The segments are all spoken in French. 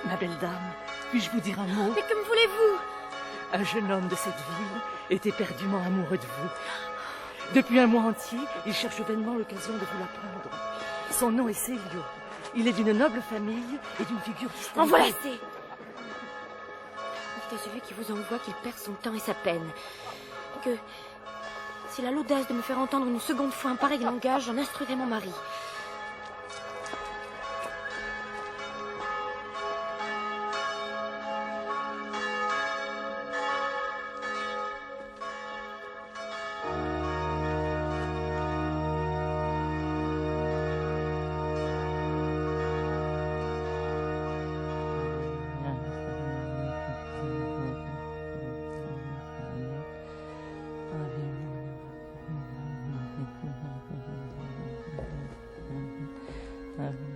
Ma belle dame, puis-je vous dire un mot? Mais que me voulez-vous? Un jeune homme de cette ville est éperdument amoureux de vous. Depuis un mois entier, il cherche vainement l'occasion de vous l'apprendre. Son nom est Célio. Il est d'une noble famille et d'une figure distinguée. En voilà assez! Dites à celui qui vous envoie qu'il perd son temps et sa peine. Que s'il a l'audace de me faire entendre une seconde fois un pareil langage, j'en instruirai mon mari.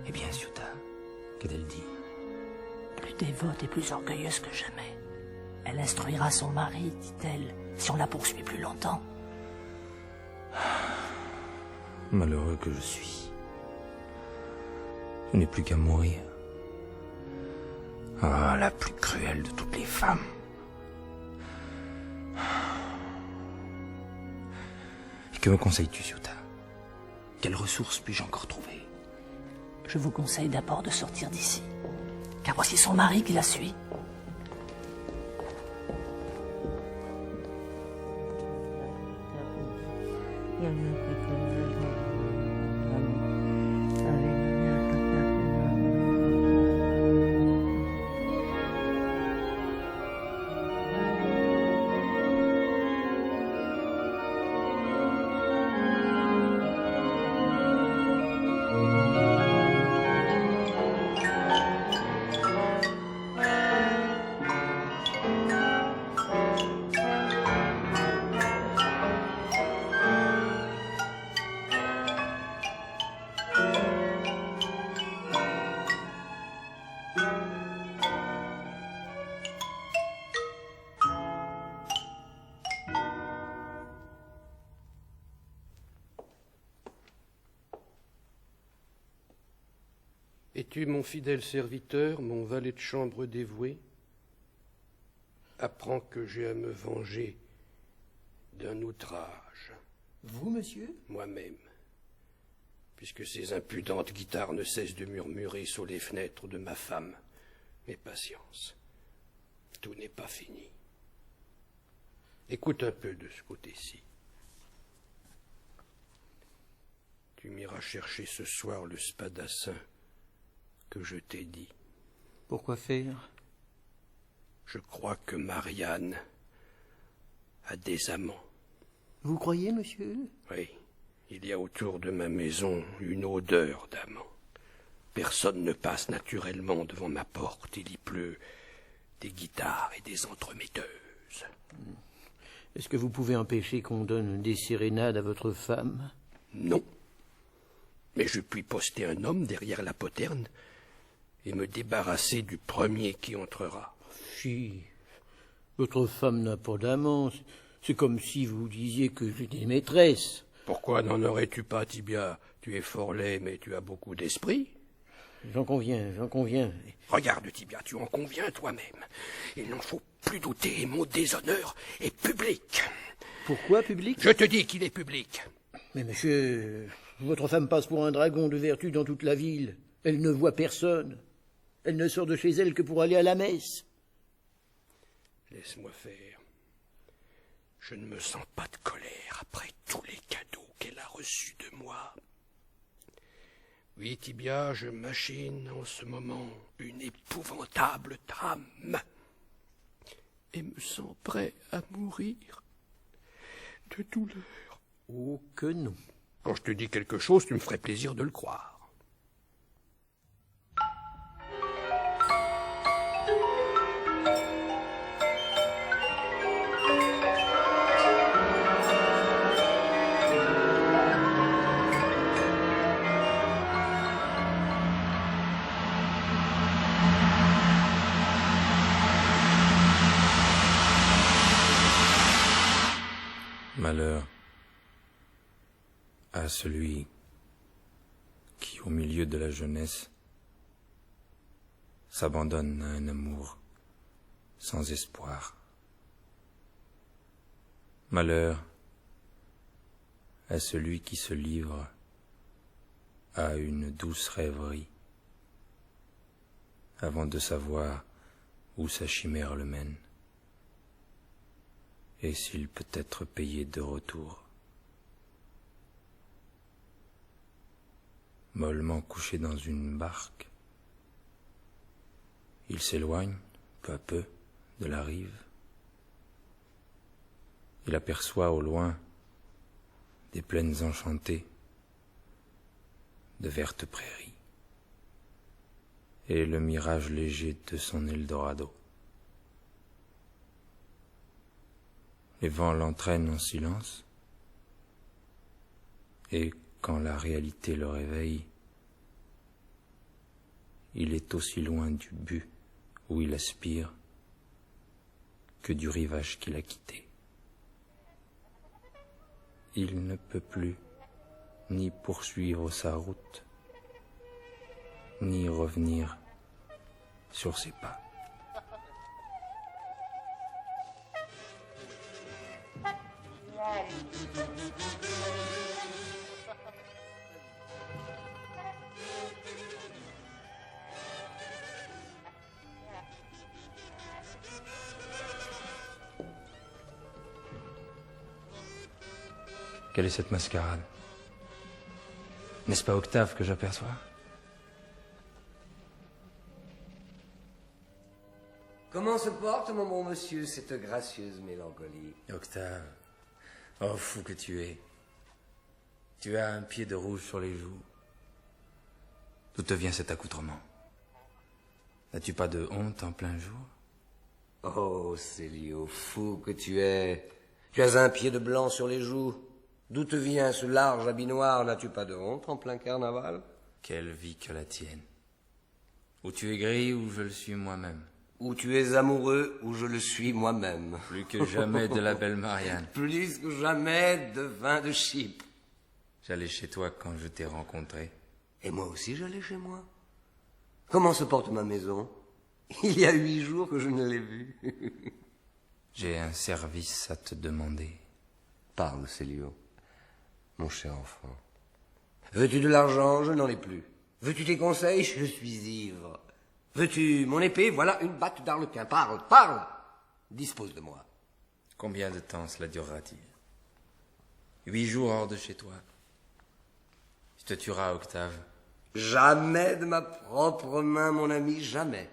Eh bien, Ciuta, qu'a-t-elle dit? Plus dévote et plus orgueilleuse que jamais. Elle instruira son mari, dit-elle, si on la poursuit plus longtemps. Malheureux que je suis. Je n'ai plus qu'à mourir. Ah, la plus cruelle de toutes les femmes. Et que me conseilles-tu, Ciuta? Quelles ressources puis-je encore trouver? Je vous conseille d'abord de sortir d'ici, car voici son mari qui la suit. Es-tu mon fidèle serviteur, mon valet de chambre dévoué? Apprends que j'ai à me venger d'un outrage. Vous, monsieur? Moi-même. Puisque ces impudentes guitares ne cessent de murmurer sous les fenêtres de ma femme. Mais patience, tout n'est pas fini. Écoute un peu de ce côté-ci. Tu m'iras chercher ce soir le spadassin que je t'ai dit. Pourquoi faire? Je crois que Marianne a des amants. Vous croyez, monsieur? Oui, il y a autour de ma maison une odeur d'amants. Personne ne passe naturellement devant ma porte. Il y pleut des guitares et des entremetteuses. Est-ce que vous pouvez empêcher qu'on donne des sérénades à votre femme? Non. Mais je puis poster un homme derrière la poterne et me débarrasser du premier qui entrera. Si, votre femme n'a pas d'amant. C'est comme si vous disiez que j'ai des maîtresses. Pourquoi n'en aurais-tu pas, Tibia? Tu es fort laid, mais tu as beaucoup d'esprit. J'en conviens, j'en conviens. Regarde, Tibia, tu en conviens toi-même. Il n'en faut plus douter, mon déshonneur est public. Pourquoi public? Je te dis qu'il est public. Mais monsieur, votre femme passe pour un dragon de vertu dans toute la ville. Elle ne voit personne. Elle ne sort de chez elle que pour aller à la messe. Laisse-moi faire. Je ne me sens pas de colère après tous les cadeaux qu'elle a reçus de moi. Oui, Tibia, je machine en ce moment une épouvantable trame et me sens prêt à mourir de douleur. Oh que non. Quand je te dis quelque chose, tu me ferais plaisir de le croire. Malheur à celui qui, au milieu de la jeunesse, s'abandonne à un amour sans espoir. Malheur à celui qui se livre à une douce rêverie avant de savoir où sa chimère le mène et s'il peut être payé de retour. Mollement couché dans une barque, il s'éloigne peu à peu de la rive. Il aperçoit au loin des plaines enchantées, de vertes prairies, et le mirage léger de son Eldorado. Les vents l'entraînent en silence, et quand la réalité le réveille, il est aussi loin du but où il aspire que du rivage qu'il a quitté. Il ne peut plus ni poursuivre sa route, ni revenir sur ses pas. Quelle est cette mascarade? N'est-ce pas Octave que j'aperçois? Comment se porte, mon bon monsieur, cette gracieuse mélancolie? Octave, oh fou que tu es. Tu as un pied de rouge sur les joues. D'où te vient cet accoutrement? N'as-tu pas de honte en plein jour? Oh, Célio, fou que tu es. Tu as un pied de blanc sur les joues. D'où te vient ce large habit noir? N'as-tu pas de honte en plein carnaval? Quelle vie que la tienne. Ou tu es gris ou je le suis moi-même. Ou tu es amoureux, ou je le suis moi-même. Plus que jamais de la belle Marianne. Plus que jamais de vin de Chypre. J'allais chez toi quand je t'ai rencontré. Et moi aussi j'allais chez moi. Comment se porte ma maison? Il y a 8 jours que je ne l'ai vue. J'ai un service à te demander. Parle, Célio, mon cher enfant. Veux-tu de l'argent? Je n'en ai plus. Veux-tu tes conseils? Je suis ivre. Veux-tu mon épée? Voilà une batte d'arlequin. Parle, parle! Dispose de moi. Combien de temps cela durera-t-il? 8 jours hors de chez toi. Tu te tueras, Octave. Jamais de ma propre main, mon ami, jamais.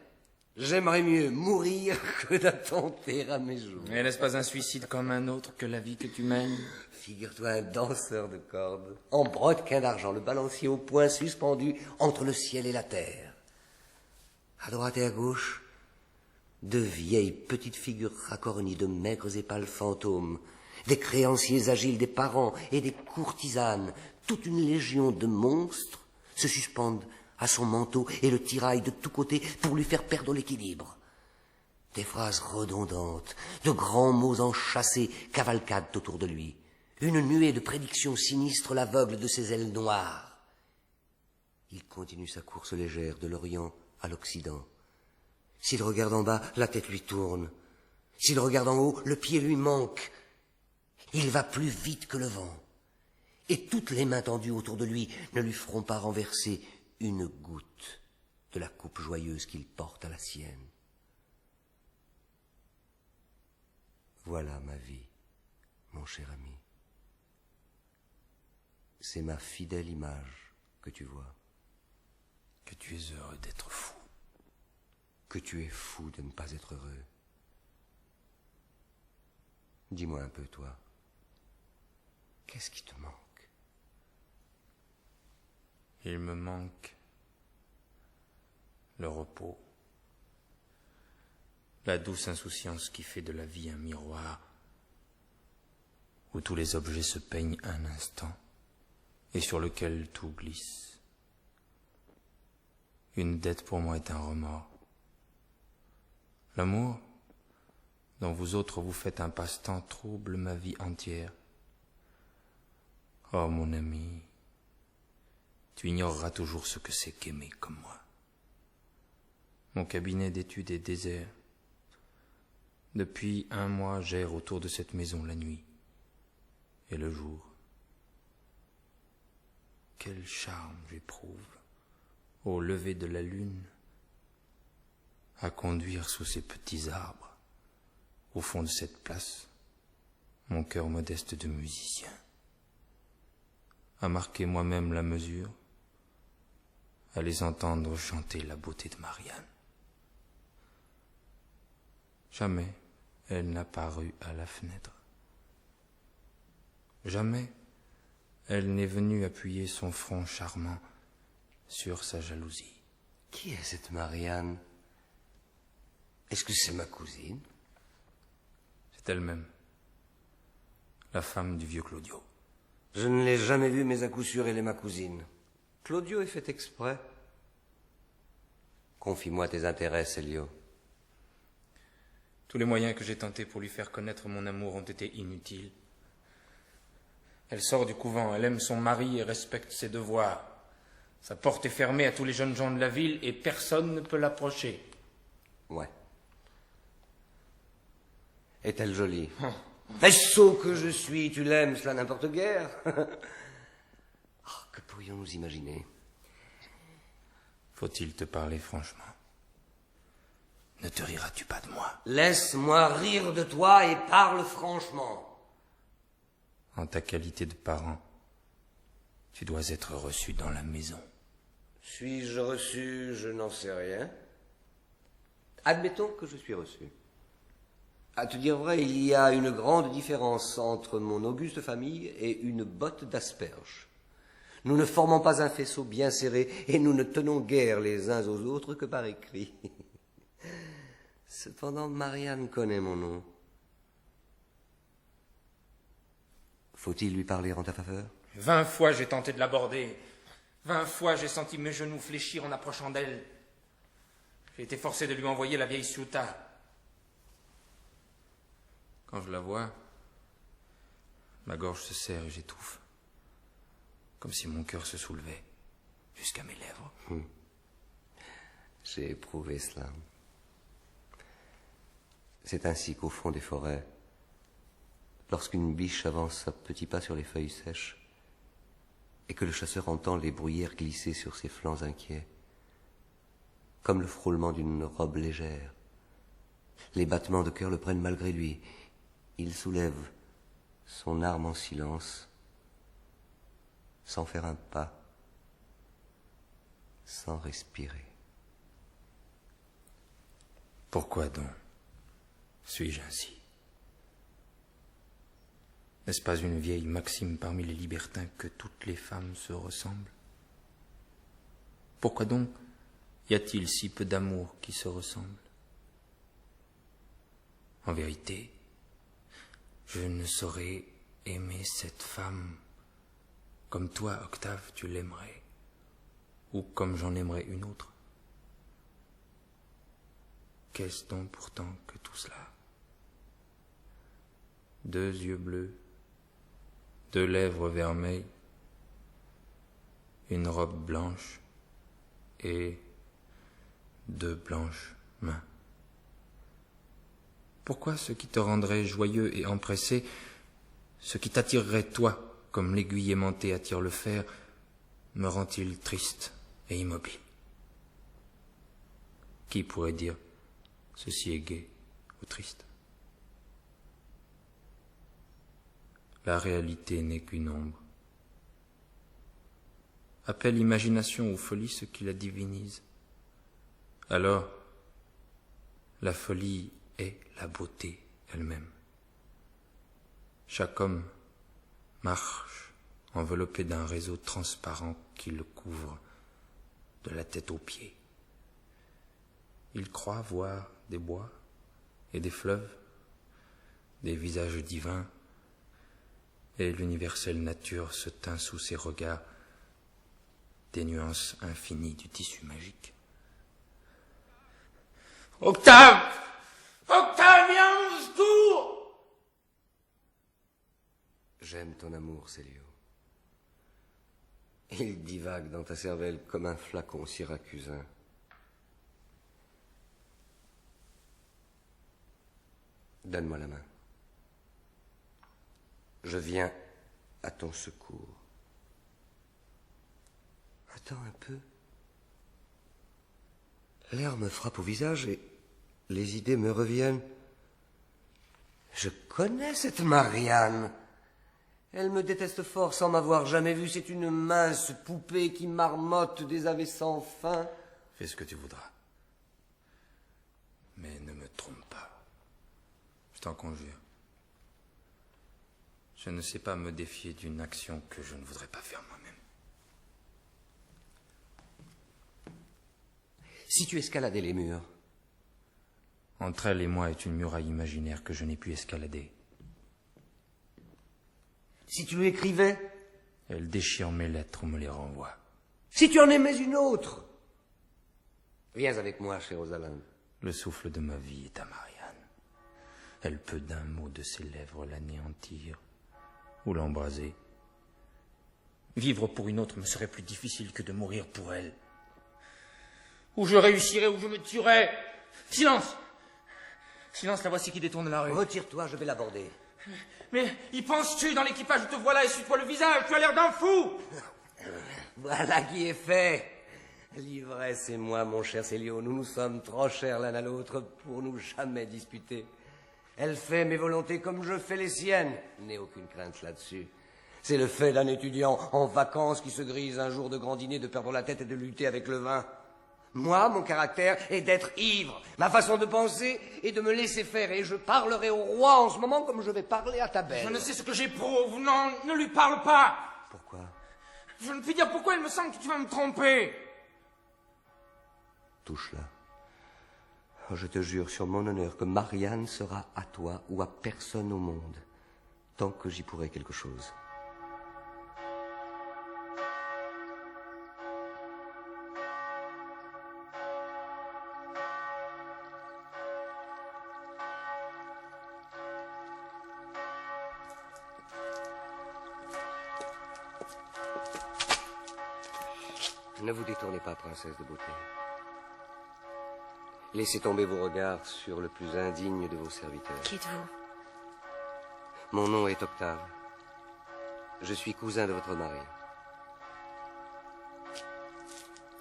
J'aimerais mieux mourir que d'attenter à mes jours. Mais n'est-ce pas un suicide comme un autre que la vie que tu mènes? Figure-toi un danseur de cordes, en brodequin d'argent, le balancier au poing suspendu entre le ciel et la terre. À droite et à gauche, de vieilles petites figures racornies, de maigres et pâles fantômes, des créanciers agiles, des parents et des courtisanes, toute une légion de monstres se suspendent à son manteau et le tiraillent de tous côtés pour lui faire perdre l'équilibre. Des phrases redondantes, de grands mots enchâssés cavalcadent autour de lui. Une nuée de prédictions sinistres l'aveugle de ses ailes noires. Il continue sa course légère de l'Orient à l'Occident. S'il regarde en bas, la tête lui tourne. S'il regarde en haut, le pied lui manque. Il va plus vite que le vent. Et toutes les mains tendues autour de lui ne lui feront pas renverser une goutte de la coupe joyeuse qu'il porte à la sienne. Voilà ma vie, mon cher ami. C'est ma fidèle image que tu vois. Que tu es heureux d'être fou. Que tu es fou de ne pas être heureux. Dis-moi un peu, toi. Qu'est-ce qui te manque? Il me manque le repos, la douce insouciance qui fait de la vie un miroir où tous les objets se peignent un instant et sur lequel tout glisse. Une dette pour moi est un remords. L'amour, dont vous autres vous faites un passe-temps, trouble ma vie entière. Oh mon ami, tu ignoreras toujours ce que c'est qu'aimer comme moi. Mon cabinet d'études est désert. Depuis 1 mois, j'erre autour de cette maison la nuit et le jour. Quel charme j'éprouve au lever de la lune à conduire sous ces petits arbres, au fond de cette place, mon cœur modeste de musicien, à marquer moi-même la mesure, à les entendre chanter la beauté de Marianne. Jamais elle n'a paru à la fenêtre. Jamais elle n'est venue appuyer son front charmant sur sa jalousie. Qui est cette Marianne? Est-ce que c'est ma cousine? C'est elle-même, la femme du vieux Claudio. Je ne l'ai jamais vue, mais à coup sûr, elle est ma cousine. Claudio est fait exprès. Confie-moi tes intérêts, Célio. Tous les moyens que j'ai tentés pour lui faire connaître mon amour ont été inutiles. Elle sort du couvent, elle aime son mari et respecte ses devoirs. Sa porte est fermée à tous les jeunes gens de la ville et personne ne peut l'approcher. Ouais. Est-elle jolie? Sot que je suis, tu l'aimes, cela n'importe guère. Que pourrions-nous imaginer? Faut-il te parler franchement? Ne te riras-tu pas de moi? Laisse-moi rire de toi et parle franchement. En ta qualité de parent, tu dois être reçu dans la maison. Suis-je reçu? Je n'en sais rien. Admettons que je suis reçu. À te dire vrai, il y a une grande différence entre mon auguste famille et une botte d'asperges. Nous ne formons pas un faisceau bien serré et nous ne tenons guère les uns aux autres que par écrit. Cependant, Marianne connaît mon nom. Faut-il lui parler en ta faveur? 20 fois j'ai tenté de l'aborder. 20 fois j'ai senti mes genoux fléchir en approchant d'elle. J'ai été forcé de lui envoyer la vieille Ciuta. Quand je la vois, ma gorge se serre et j'étouffe, comme si mon cœur se soulevait jusqu'à mes lèvres. J'ai éprouvé cela. C'est ainsi qu'au fond des forêts, lorsqu'une biche avance à petits pas sur les feuilles sèches, et que le chasseur entend les bruyères glisser sur ses flancs inquiets, comme le frôlement d'une robe légère, les battements de cœur le prennent malgré lui. Il soulève son arme en silence, sans faire un pas, sans respirer. Pourquoi donc suis-je ainsi? N'est-ce pas une vieille maxime parmi les libertins que toutes les femmes se ressemblent? Pourquoi donc y a-t-il si peu d'amour qui se ressemble? En vérité, je ne saurais aimer cette femme comme toi, Octave, tu l'aimerais, ou comme j'en aimerais une autre. Qu'est-ce donc pourtant que tout cela? 2 yeux bleus, 2 lèvres vermeilles, une robe blanche et 2 blanches mains. Pourquoi ce qui te rendrait joyeux et empressé, ce qui t'attirerait toi, comme l'aiguille aimantée attire le fer, me rend-il triste et immobile? Qui pourrait dire ceci est gai ou triste? La réalité n'est qu'une ombre. Appelle imagination ou folie ce qui la divinise. Alors, la folie est la beauté elle-même. Chaque homme marche enveloppé d'un réseau transparent qui le couvre de la tête aux pieds. Il croit voir des bois et des fleuves, des visages divins, et l'universelle nature se teint sous ses regards des nuances infinies du tissu magique. Octave! Octave, viens au secours! J'aime ton amour, Célio. Il divague dans ta cervelle comme un flacon syracusain. Donne-moi la main. Je viens à ton secours. Attends un peu. L'air me frappe au visage et les idées me reviennent. Je connais cette Marianne. Elle me déteste fort sans m'avoir jamais vu. C'est une mince poupée qui marmotte des ave sans fin. Fais ce que tu voudras. Mais ne me trompe pas. Je t'en conjure. Je ne sais pas me défier d'une action que je ne voudrais pas faire moi-même. Si tu escaladais les murs. Entre elle et moi est une muraille imaginaire que je n'ai pu escalader. Si tu lui écrivais. Elle déchire mes lettres ou me les renvoie. Si tu en aimais une autre. Viens avec moi chez Rosalind. Le souffle de ma vie est à Marianne. Elle peut d'un mot de ses lèvres l'anéantir ou l'embraser. Vivre pour une autre me serait plus difficile que de mourir pour elle. Ou je réussirais ou je me tuerais. Silence! Silence, la voici qui détourne la rue. Retire-toi, je vais l'aborder. Mais y penses-tu dans l'équipage? Je te vois là, essuie-toi le visage, tu as l'air d'un fou! Voilà qui est fait. L'ivresse et moi, mon cher Célio, nous nous sommes trop chers l'un à l'autre pour nous jamais disputer. Elle fait mes volontés comme je fais les siennes. N'aie aucune crainte là-dessus. C'est le fait d'un étudiant en vacances qui se grise un jour de grand dîner, de perdre la tête et de lutter avec le vin. Moi, mon caractère est d'être ivre. Ma façon de penser est de me laisser faire. Et je parlerai au roi en ce moment comme je vais parler à ta belle. Je ne sais ce que j'éprouve. Non, ne lui parle pas. Pourquoi? Je ne puis dire pourquoi, il me semble que tu vas me tromper. Touche-la. Je te jure sur mon honneur que Marianne sera à toi ou à personne au monde, tant que j'y pourrai quelque chose. Ne vous détournez pas, princesse de beauté. Laissez tomber vos regards sur le plus indigne de vos serviteurs. Qui êtes-vous? Mon nom est Octave. Je suis cousin de votre mari.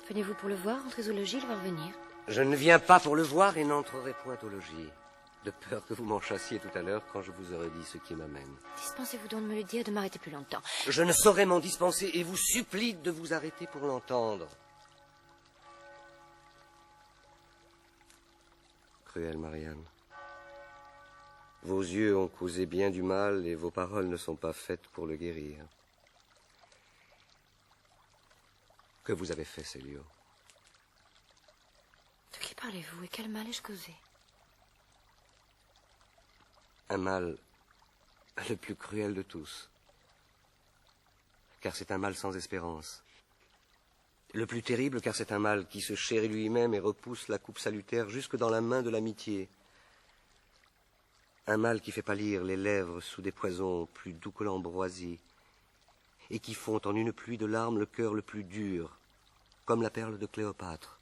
Venez-vous pour le voir? Entrez au logis, il va revenir. Je ne viens pas pour le voir et n'entrerai point au logis, de peur que vous m'en chassiez tout à l'heure quand je vous aurais dit ce qui m'amène. Dispensez-vous donc de me le dire, de m'arrêter plus longtemps. Je ne saurais m'en dispenser et vous supplie de vous arrêter pour l'entendre. Cruelle Marianne, vos yeux ont causé bien du mal et vos paroles ne sont pas faites pour le guérir. Que vous avez fait, Célio? De qui parlez-vous et quel mal ai-je causé? Un mal le plus cruel de tous, car c'est un mal sans espérance. Le plus terrible, car c'est un mal qui se chérit lui-même et repousse la coupe salutaire jusque dans la main de l'amitié. Un mal qui fait pâlir les lèvres sous des poisons plus doux que l'ambroisie, et qui fond en une pluie de larmes le cœur le plus dur, comme la perle de Cléopâtre.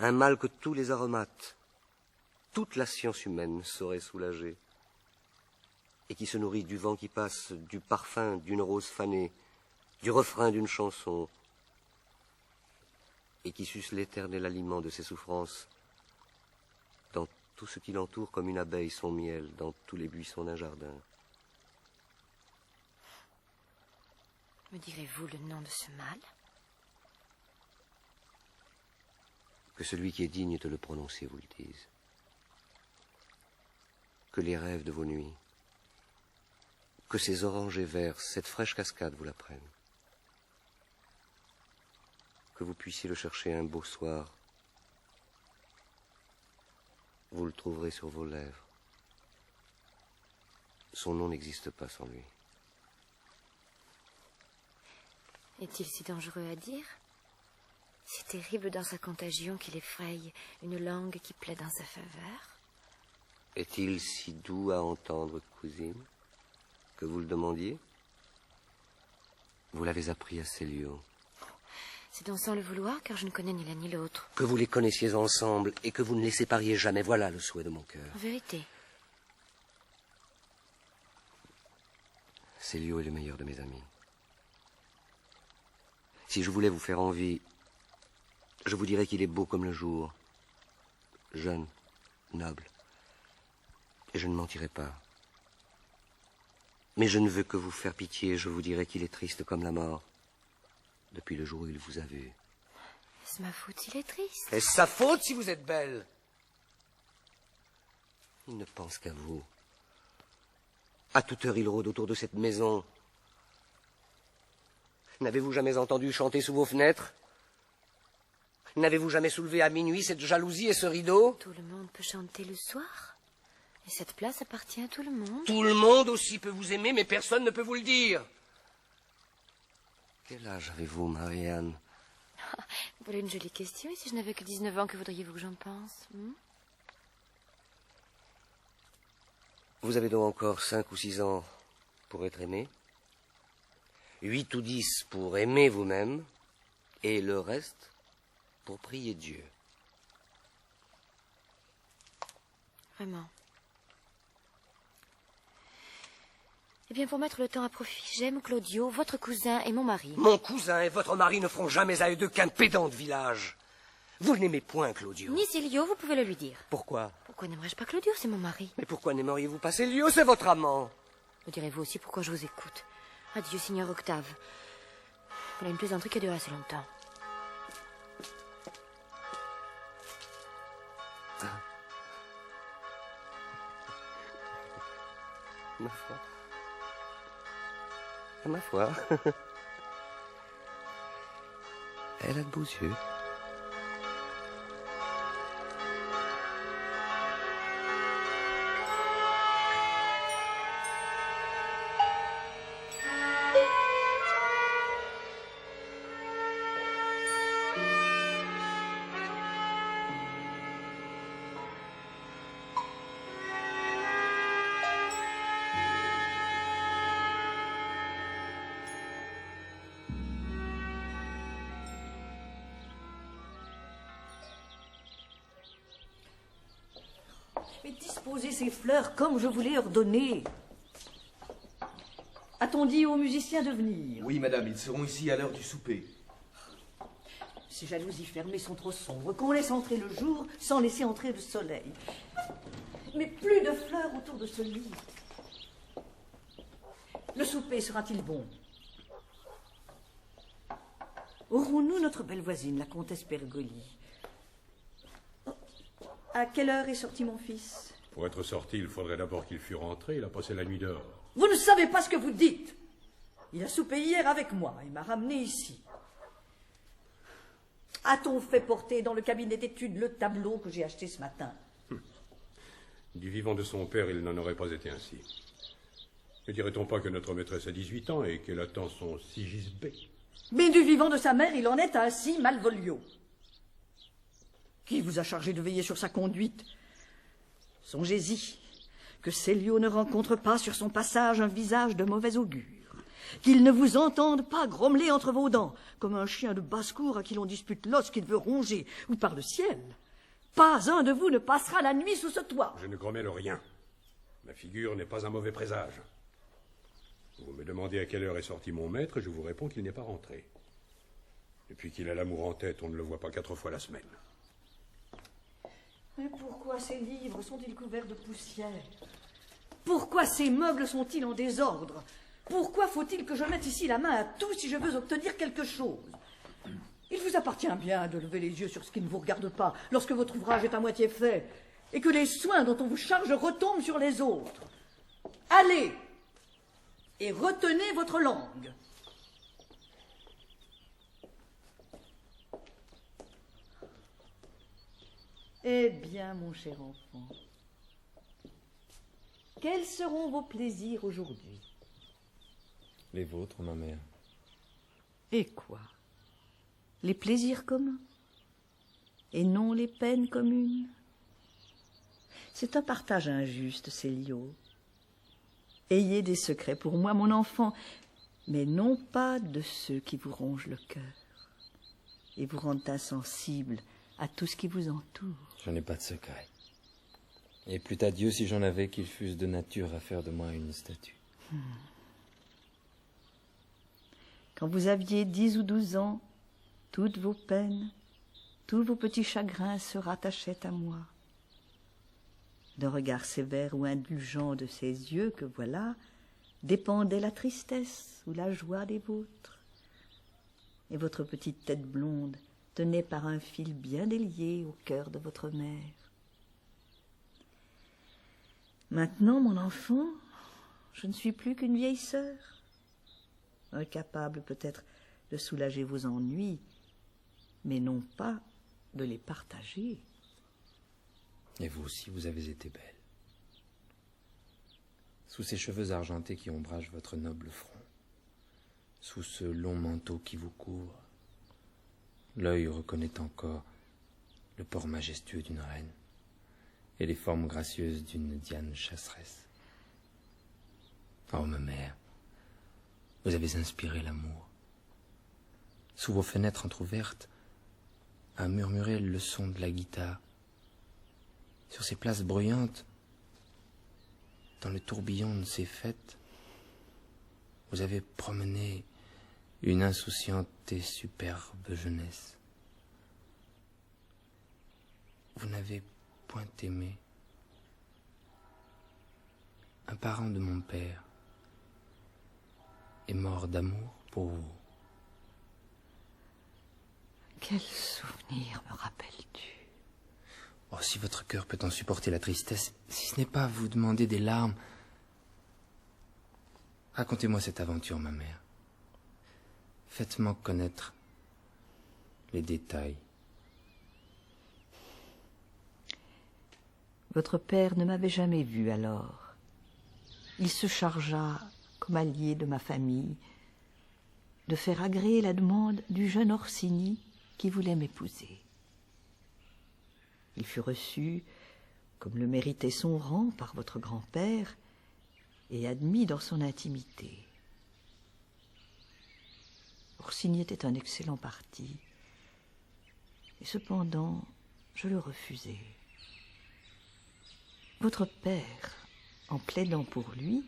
Un mal que tous les aromates, toute la science humaine saurait soulager, et qui se nourrit du vent qui passe, du parfum d'une rose fanée, du refrain d'une chanson, et qui suce l'éternel aliment de ses souffrances, dans tout ce qui l'entoure comme une abeille son miel, dans tous les buissons d'un jardin. Me direz-vous le nom de ce mal? Que celui qui est digne de le prononcer vous le dise. Que les rêves de vos nuits, que ces orangers verts, cette fraîche cascade vous l'apprennent. Que vous puissiez le chercher un beau soir. Vous le trouverez sur vos lèvres. Son nom n'existe pas sans lui. Est-il si dangereux à dire? Si terrible dans sa contagion qu'il effraie une langue qui plaît dans sa faveur? Est-il si doux à entendre, cousine, que vous le demandiez? Vous l'avez appris à Célio. C'est donc sans le vouloir, car je ne connais ni l'un ni l'autre. Que vous les connaissiez ensemble et que vous ne les sépariez jamais, voilà le souhait de mon cœur. En vérité? Célio est le meilleur de mes amis. Si je voulais vous faire envie, je vous dirais qu'il est beau comme le jour, jeune, noble. Et je ne mentirai pas. Mais je ne veux que vous faire pitié, je vous dirais qu'il est triste comme la mort, depuis le jour où il vous a vu. Est-ce ma faute s'il est triste? Est-ce sa faute si vous êtes belle? Il ne pense qu'à vous. À toute heure, il rôde autour de cette maison. N'avez-vous jamais entendu chanter sous vos fenêtres? N'avez-vous jamais soulevé à minuit cette jalousie et ce rideau? Tout le monde peut chanter le soir. Et cette place appartient à tout le monde. Tout le monde aussi peut vous aimer, mais personne ne peut vous le dire. Quel âge avez-vous, Marianne? Voilà une jolie question. Et si je n'avais que 19 ans, que voudriez-vous que j'en pense? Vous avez donc encore 5 ou 6 ans pour être aimé, 8 ou 10 pour aimer vous-même, et le reste pour prier Dieu. Vraiment. Eh bien, pour mettre le temps à profit, j'aime Claudio, votre cousin et mon mari. Mon cousin et votre mari ne feront jamais à eux deux qu'un pédant de village. Vous ne l'aimez point, Claudio. Ni Célio, vous pouvez le lui dire. Pourquoi? Pourquoi n'aimerais-je pas Claudio? C'est mon mari. Mais pourquoi n'aimeriez-vous pas Célio? C'est votre amant. Me direz-vous aussi pourquoi je vous écoute. Adieu, Signor Octave. Voilà une plaisanterie qui a duré assez longtemps. Ma foi. Ma foi. Elle a de beaux yeux. Et disposez ces fleurs comme je vous l'ai ordonné. A-t-on dit aux musiciens de venir? Oui, madame, ils seront ici à l'heure du souper. Ces jalousies fermées sont trop sombres, qu'on laisse entrer le jour sans laisser entrer le soleil. Mais plus de fleurs autour de ce lit. Le souper sera-t-il bon? Aurons-nous notre belle voisine, la comtesse Pergoli? À quelle heure est sorti mon fils? Pour être sorti, il faudrait d'abord qu'il fût rentré. Il a passé la nuit dehors. Vous ne savez pas ce que vous dites. Il a soupé hier avec moi et m'a ramené ici. A-t-on fait porter dans le cabinet d'études le tableau que j'ai acheté ce matin? Du vivant de son père, il n'en aurait pas été ainsi. Ne dirait-on pas que notre maîtresse a 18 ans et qu'elle attend son Sigisbée? Mais du vivant de sa mère, il en est ainsi, Malvolio. Qui vous a chargé de veiller sur sa conduite? Songez-y, que Célio ne rencontre pas sur son passage un visage de mauvais augure, qu'il ne vous entende pas grommeler entre vos dents, comme un chien de basse-cour à qui l'on dispute l'os qu'il veut ronger, ou par le ciel. Pas un de vous ne passera la nuit sous ce toit. Je ne grommelle rien. Ma figure n'est pas un mauvais présage. Vous me demandez à quelle heure est sorti mon maître, je vous réponds qu'il n'est pas rentré. Depuis qu'il a l'amour en tête, on ne le voit pas 4 fois la semaine. Mais pourquoi ces livres sont-ils couverts de poussière? Pourquoi ces meubles sont-ils en désordre? Pourquoi faut-il que je mette ici la main à tout si je veux obtenir quelque chose? Il vous appartient bien de lever les yeux sur ce qui ne vous regarde pas lorsque votre ouvrage est à moitié fait et que les soins dont on vous charge retombent sur les autres. Allez et retenez votre langue. Eh bien, mon cher enfant, quels seront vos plaisirs aujourd'hui? Les vôtres, ma mère. Et quoi? Les plaisirs communs et non les peines communes? C'est un partage injuste, Célio. Ayez des secrets pour moi, mon enfant, mais non pas de ceux qui vous rongent le cœur et vous rendent insensible à tout ce qui vous entoure. Je n'ai pas de secret. Et plût à Dieu si j'en avais qu'ils fussent de nature à faire de moi une statue. Quand vous aviez 10 ou 12 ans, toutes vos peines, tous vos petits chagrins se rattachaient à moi. D'un regard sévère ou indulgent de ses yeux que voilà, dépendait la tristesse ou la joie des vôtres. Et votre petite tête blonde tenait par un fil bien délié au cœur de votre mère. Maintenant, mon enfant, je ne suis plus qu'une vieille sœur, incapable peut-être de soulager vos ennuis, mais non pas de les partager. Et vous aussi, vous avez été belle. Sous ces cheveux argentés qui ombragent votre noble front, sous ce long manteau qui vous couvre, l'œil reconnaît encore le port majestueux d'une reine et les formes gracieuses d'une Diane chasseresse. Oh, ma mère, vous avez inspiré l'amour. Sous vos fenêtres entr'ouvertes, a murmuré le son de la guitare. Sur ces places bruyantes, dans le tourbillon de ces fêtes, vous avez promené une insouciante et superbe jeunesse. Vous n'avez point aimé. Un parent de mon père est mort d'amour pour vous. Quel souvenir me rappelles-tu? Oh, si votre cœur peut en supporter la tristesse, si ce n'est pas vous demander des larmes, racontez-moi cette aventure, ma mère. Faites-moi connaître les détails. Votre père ne m'avait jamais vu alors. Il se chargea, comme allié de ma famille, de faire agréer la demande du jeune Orsini qui voulait m'épouser. Il fut reçu, comme le méritait son rang, par votre grand-père et admis dans son intimité. Orsini était un excellent parti, et cependant, je le refusai. Votre père, en plaidant pour lui,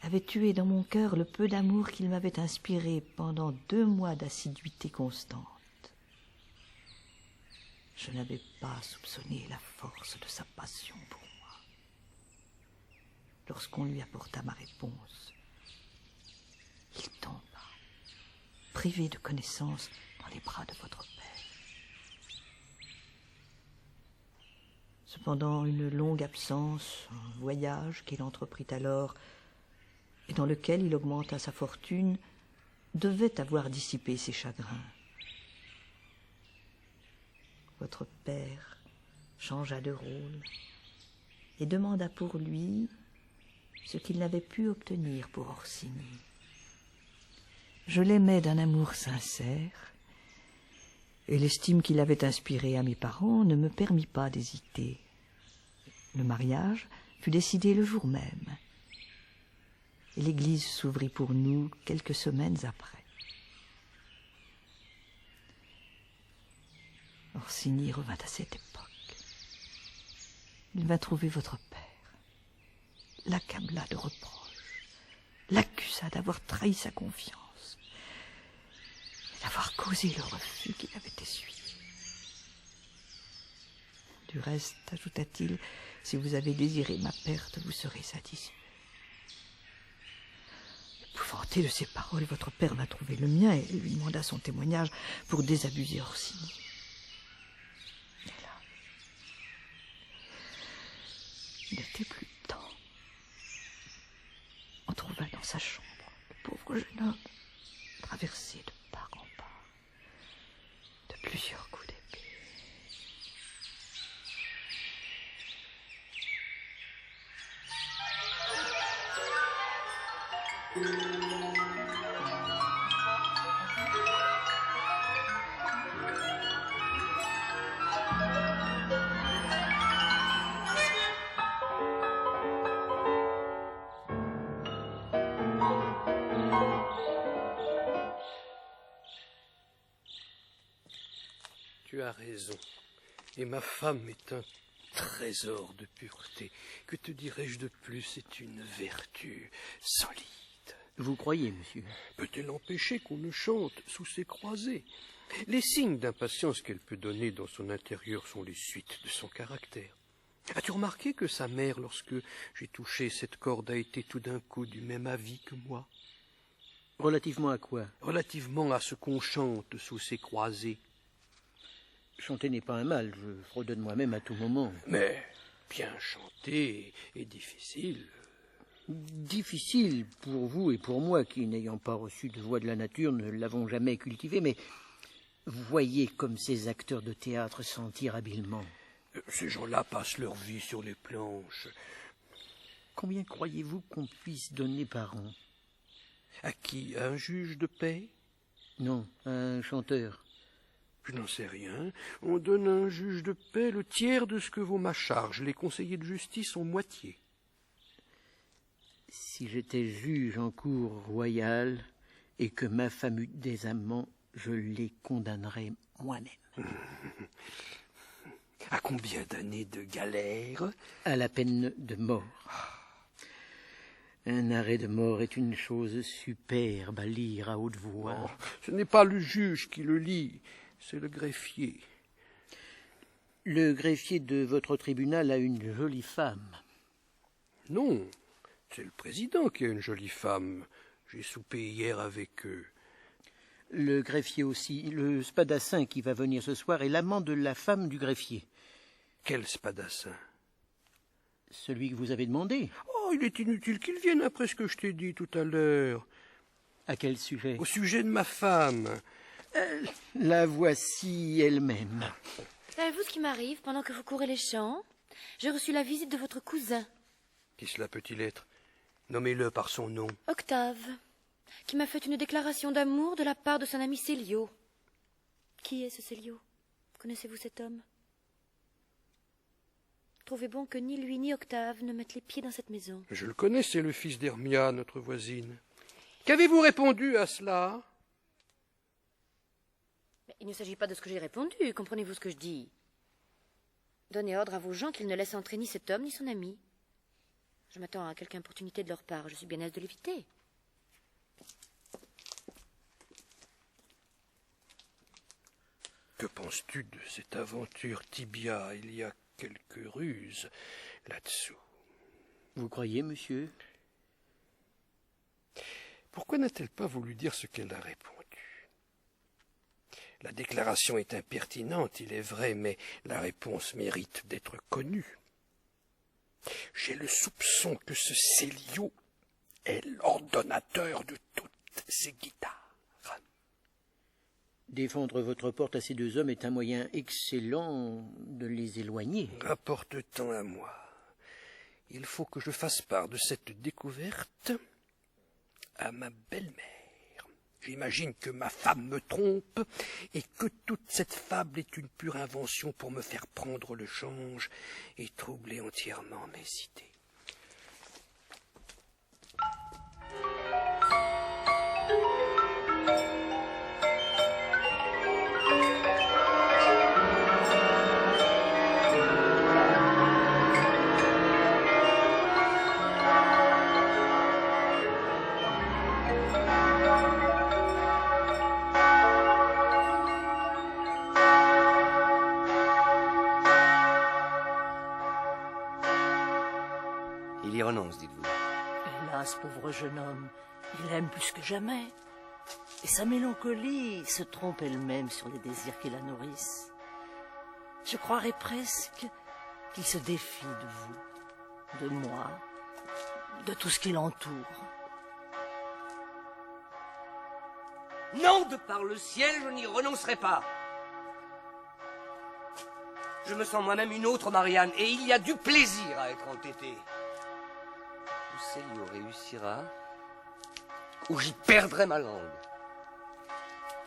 avait tué dans mon cœur le peu d'amour qu'il m'avait inspiré pendant 2 mois d'assiduité constante. Je n'avais pas soupçonné la force de sa passion pour moi. Lorsqu'on lui apporta ma réponse, il tomba, privé de connaissance, dans les bras de votre père. Cependant, une longue absence, un voyage qu'il entreprit alors, et dans lequel il augmenta sa fortune, devait avoir dissipé ses chagrins. Votre père changea de rôle et demanda pour lui ce qu'il n'avait pu obtenir pour Orsini. Je l'aimais d'un amour sincère, et l'estime qu'il avait inspirée à mes parents ne me permit pas d'hésiter. Le mariage fut décidé le jour même, et l'église s'ouvrit pour nous quelques semaines après. Orsini revint à cette époque. Il vint trouver votre père, l'accabla de reproches, l'accusa d'avoir trahi sa confiance et d'avoir causé le refus qu'il avait essuyé. Du reste, ajouta-t-il, si vous avez désiré ma perte, vous serez satisfait. Épouvanté de ces paroles, votre père vint trouver le mien et lui demanda son témoignage pour désabusé Orsini. Et là, il n'était plus temps. On trouva dans sa chambre le pauvre jeune homme, traversé de part en part de plusieurs coups d'épée. Tu as raison, et ma femme est un trésor de pureté. Que te dirais-je de plus? C'est une vertu solide. Vous croyez, monsieur? Peut-elle empêcher qu'on ne chante sous ses croisées? Les signes d'impatience qu'elle peut donner dans son intérieur sont les suites de son caractère. As-tu remarqué que sa mère, lorsque j'ai touché cette corde, a été tout d'un coup du même avis que moi? Relativement à quoi? Relativement à ce qu'on chante sous ses croisées. Chanter n'est pas un mal, je fredonne moi-même à tout moment. Mais bien chanter est difficile. Difficile pour vous et pour moi, qui, n'ayant pas reçu de voix de la nature, ne l'avons jamais cultivée, mais voyez comme ces acteurs de théâtre s'en tirent habilement. Ces gens-là passent leur vie sur les planches. Combien croyez-vous qu'on puisse donner par an? À qui? À un juge de paix? Non, à un chanteur. Je n'en sais rien. On donne à un juge de paix le tiers de ce que vaut ma charge. Les conseillers de justice ont moitié. Si j'étais juge en cour royale et que ma femme eût des amants, je les condamnerais moi-même. À combien d'années de galère? À la peine de mort. Un arrêt de mort est une chose superbe à lire à haute voix. Oh, ce n'est pas le juge qui le lit, c'est le greffier. Le greffier de votre tribunal a une jolie femme. Non, c'est le président qui a une jolie femme. J'ai soupé hier avec eux. Le greffier aussi. Le spadassin qui va venir ce soir est l'amant de la femme du greffier. Quel spadassin? Celui que vous avez demandé. Oh, il est inutile qu'il vienne après ce que je t'ai dit tout à l'heure. À quel sujet? Au sujet de ma femme. La voici elle-même. Savez-vous ce qui m'arrive pendant que vous courez les champs? J'ai reçu la visite de votre cousin. Qui cela peut-il être? Nommez-le par son nom. Octave, qui m'a fait une déclaration d'amour de la part de son ami Célio. Qui est ce Célio? Connaissez-vous cet homme? Trouvez bon que ni lui ni Octave ne mettent les pieds dans cette maison. Je le connais, c'est le fils d'Hermia, notre voisine. Qu'avez-vous répondu à cela? Mais il ne s'agit pas de ce que j'ai répondu, comprenez-vous ce que je dis? Donnez ordre à vos gens qu'ils ne laissent entrer ni cet homme ni son ami. Je m'attends à quelque importunité de leur part, je suis bien aise de l'éviter. Que penses-tu de cette aventure, Tibia? Il y a quelques ruses là-dessous. Vous croyez, monsieur? Pourquoi n'a-t-elle pas voulu dire ce qu'elle a répondu? La déclaration est impertinente, il est vrai, mais la réponse mérite d'être connue. J'ai le soupçon que ce Célio est l'ordonnateur de toutes ces guitares. Défendre votre porte à ces deux hommes est un moyen excellent de les éloigner. Rapporte-t'en à moi. Il faut que je fasse part de cette découverte à ma belle-mère. J'imagine que ma femme me trompe et que toute cette fable est une pure invention pour me faire prendre le change et troubler entièrement mes idées. Il y renonce, dites-vous. Hélas, pauvre jeune homme, il aime plus que jamais. Et sa mélancolie se trompe elle-même sur les désirs qui la nourrissent. Je croirais presque qu'il se défie de vous, de moi, de tout ce qui l'entoure. Non, de par le ciel, je n'y renoncerai pas. Je me sens moi-même une autre Marianne, et il y a du plaisir à être entêté. Ou Célio réussira, ou j'y perdrai ma langue.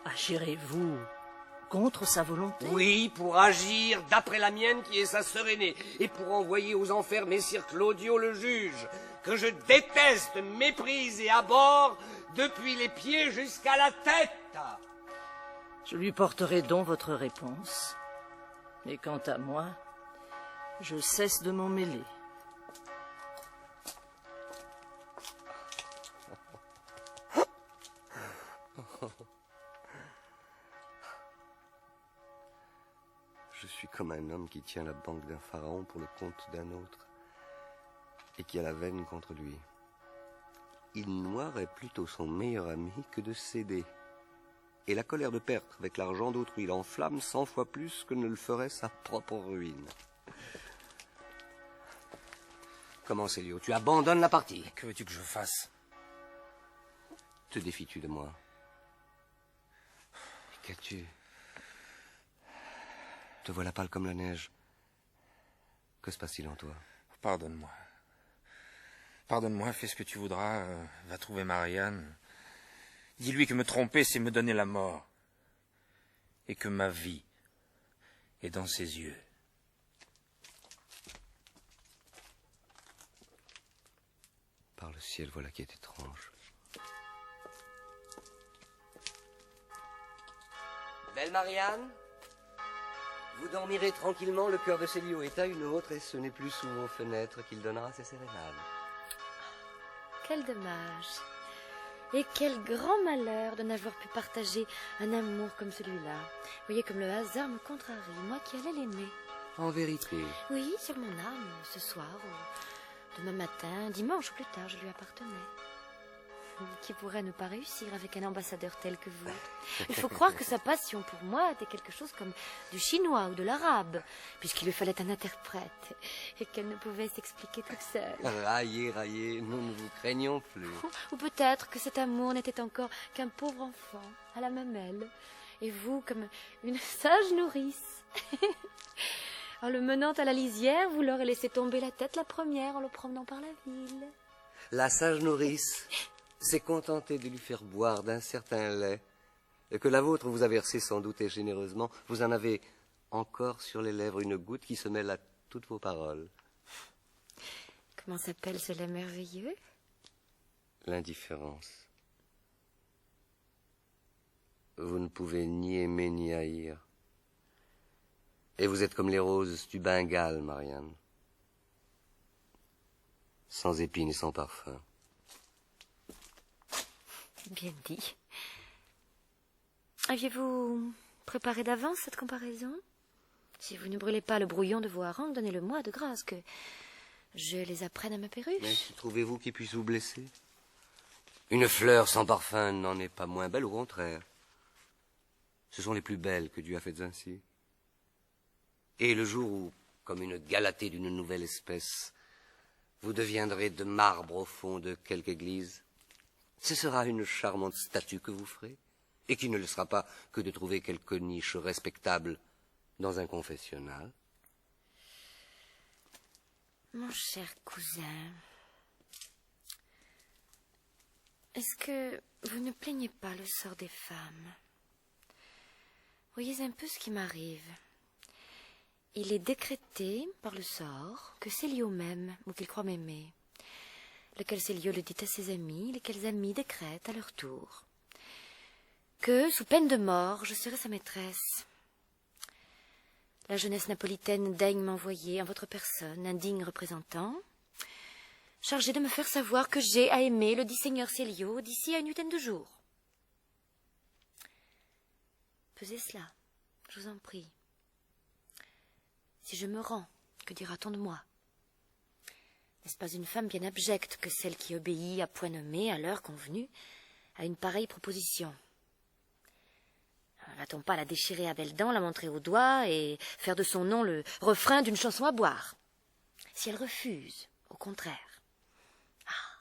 Agirez-vous contre sa volonté? Oui, pour agir d'après la mienne qui est sa sœur aînée, et pour envoyer aux enfers messire Claudio le juge, que je déteste, méprise et abhorre depuis les pieds jusqu'à la tête. Je lui porterai donc votre réponse. Et quant à moi, je cesse de m'en mêler. je suis comme un homme qui tient la banque d'un pharaon pour le compte d'un autre et qui a la veine contre lui. Il noierait plutôt son meilleur ami que de céder. Et la colère de perdre avec l'argent d'autrui l'enflamme 100 fois plus que ne le ferait sa propre ruine. Comment, Célio, tu abandonnes la partie? Que veux-tu que je fasse? Te défies-tu de moi? Qu'as-tu? Te voilà pâle comme la neige. Que se passe-t-il en toi? Pardonne-moi. Pardonne-moi, fais ce que tu voudras. Va trouver Marianne. Dis-lui que me tromper, c'est me donner la mort. Et que ma vie est dans ses yeux. Par le ciel, voilà qui est étrange. Belle Marianne, vous dormirez tranquillement, le cœur de Célio est à une autre, et ce n'est plus sous vos fenêtres qu'il donnera ses sérénades. Quel dommage. Et quel grand malheur de n'avoir pu partager un amour comme celui-là. Vous voyez comme le hasard me contrarie, moi qui allais l'aimer. En vérité. Oui, sur mon âme, ce soir, ou demain matin, dimanche ou plus tard, je lui appartenais. Qui pourrait ne pas réussir avec un ambassadeur tel que vous? Il faut croire que sa passion pour moi était quelque chose comme du chinois ou de l'arabe, puisqu'il lui fallait un interprète, et qu'elle ne pouvait s'expliquer toute seule. Raillez, raillez, nous ne vous craignons plus. Ou peut-être que cet amour n'était encore qu'un pauvre enfant à la mamelle, et vous comme une sage nourrice. En le menant à la lisière, vous leur laissez tomber la tête la première en le promenant par la ville. La sage nourrice s'est contentée de lui faire boire d'un certain lait, et que la vôtre vous a versé sans doute et généreusement. Vous en avez encore sur les lèvres une goutte qui se mêle à toutes vos paroles. Comment s'appelle ce lait merveilleux? L'indifférence. Vous ne pouvez ni aimer ni haïr. Et vous êtes comme les roses du Bengale, Marianne. Sans épines et sans parfum. Bien dit. Aviez-vous préparé d'avance cette comparaison? Si vous ne brûlez pas le brouillon de vos harengs, donnez-le-moi de grâce, que je les apprenne à ma perruche. Mais qui trouvez-vous qui puisse vous blesser? Une fleur sans parfum n'en est pas moins belle, au contraire. Ce sont les plus belles que Dieu a faites ainsi. Et le jour où, comme une Galatée d'une nouvelle espèce, vous deviendrez de marbre au fond de quelque église, ce sera une charmante statue que vous ferez, et qui ne le sera pas que de trouver quelque niche respectable dans un confessionnal. Mon cher cousin, est-ce que vous ne plaignez pas le sort des femmes? Voyez un peu ce qui m'arrive. Il est décrété par le sort que Célio m'aime, ou qu'il croit m'aimer, lequel Célio le dit à ses amis, lesquels amis décrètent à leur tour, que, sous peine de mort, je serai sa maîtresse. La jeunesse napolitaine daigne m'envoyer en votre personne un digne représentant, chargé de me faire savoir que j'ai à aimer le dit seigneur Célio d'ici à une huitaine de jours. Pesez cela, je vous en prie. Si je me rends, que dira-t-on de moi? N'est-ce pas une femme bien abjecte que celle qui obéit à point nommé, à l'heure convenue, à une pareille proposition? Va-t-on pas la déchirer à belles dents, la montrer au doigt et faire de son nom le refrain d'une chanson à boire? Si elle refuse, au contraire. Ah,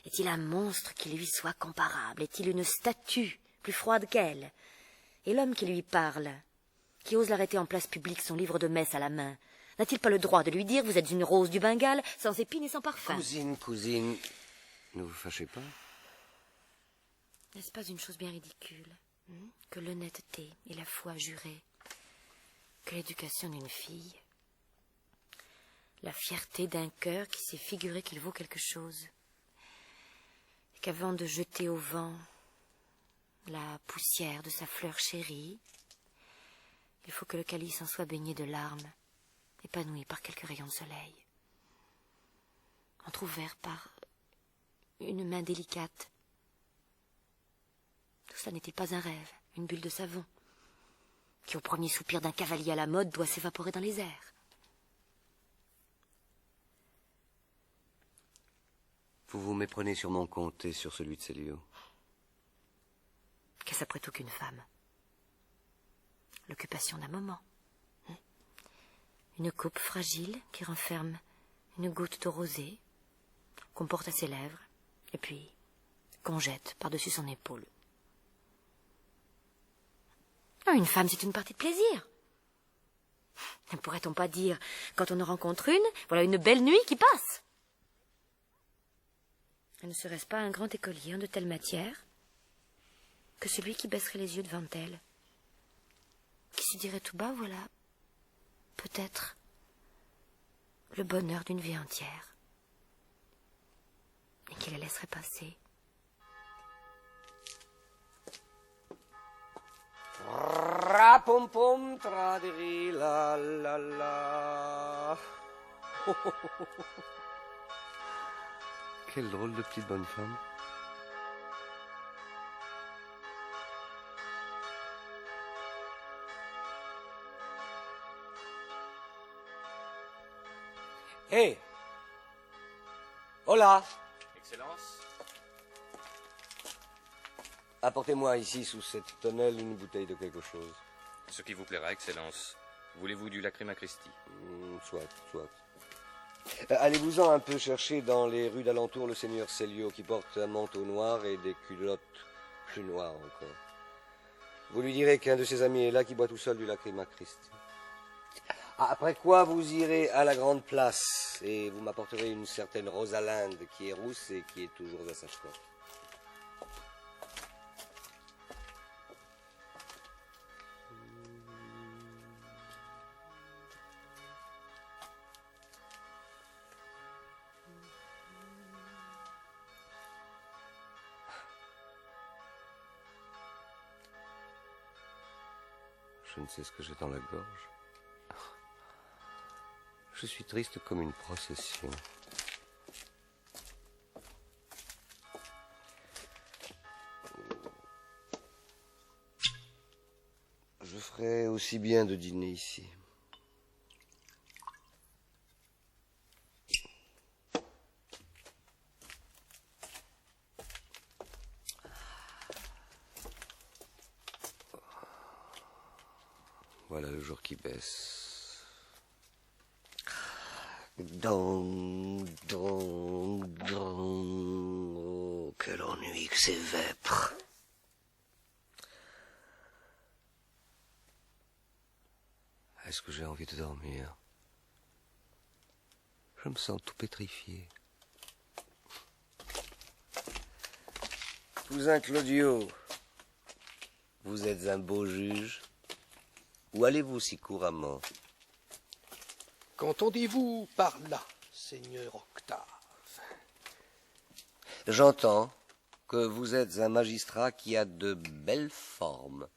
est-il un monstre qui lui soit comparable? Est-il une statue plus froide qu'elle? Et l'homme qui lui parle, qui ose l'arrêter en place publique, son livre de messe à la main, n'a-t-il pas le droit de lui dire « Vous êtes une rose du Bengale, sans épines et sans parfum » Cousine, ne vous fâchez pas. N'est-ce pas une chose bien ridicule que l'honnêteté et la foi jurée, que l'éducation d'une fille, la fierté d'un cœur qui s'est figuré qu'il vaut quelque chose, et qu'avant de jeter au vent la poussière de sa fleur chérie, il faut que le calice en soit baigné de larmes, épanoui par quelques rayons de soleil, entrouvert par une main délicate. Tout cela n'est-il pas un rêve, une bulle de savon, qui, au premier soupir d'un cavalier à la mode, doit s'évaporer dans les airs. Vous vous méprenez sur mon compte et sur celui de Célio. Qu'est-ce après tout qu'une femme? L'occupation d'un moment. Une coupe fragile qui renferme une goutte de rosée qu'on porte à ses lèvres et puis qu'on jette par-dessus son épaule. Une femme, c'est une partie de plaisir. Ne pourrait-on pas dire, quand on en rencontre une, voilà une belle nuit qui passe? Et ne serait-ce pas un grand écolier en de telle matière que celui qui baisserait les yeux devant elle, qui se dirait tout bas, voilà, peut-être, le bonheur d'une vie entière, et qui la laisserait passer. Ra-pom-pom, tra-di-ri, la-la-la. Quelle drôle de petite bonne femme. Hé! Hola! Excellence? Apportez-moi ici, sous cette tonnelle, une bouteille de quelque chose. Ce qui vous plaira, Excellence. Voulez-vous du Lacryma Christi? Soit. Allez-vous-en un peu chercher dans les rues d'alentour le seigneur Célio qui porte un manteau noir et des culottes plus noires encore. Vous lui direz qu'un de ses amis est là qui boit tout seul du Lacryma Christi. Après quoi, vous irez à la grande place et vous m'apporterez une certaine Rosalinde qui est rousse et qui est toujours à sa porte. Je ne sais ce que j'ai dans la gorge. Je suis triste comme une procession. Je ferais aussi bien de dîner ici. Voilà le jour qui baisse. Dong, dong, dong. Oh, quel ennui que ces vêpres. Est-ce que j'ai envie de dormir? Je me sens tout pétrifié. Cousin Claudio, vous êtes un beau juge. Où allez-vous si couramment? Qu'entendez-vous par là, seigneur Octave? J'entends que vous êtes un magistrat qui a de belles formes.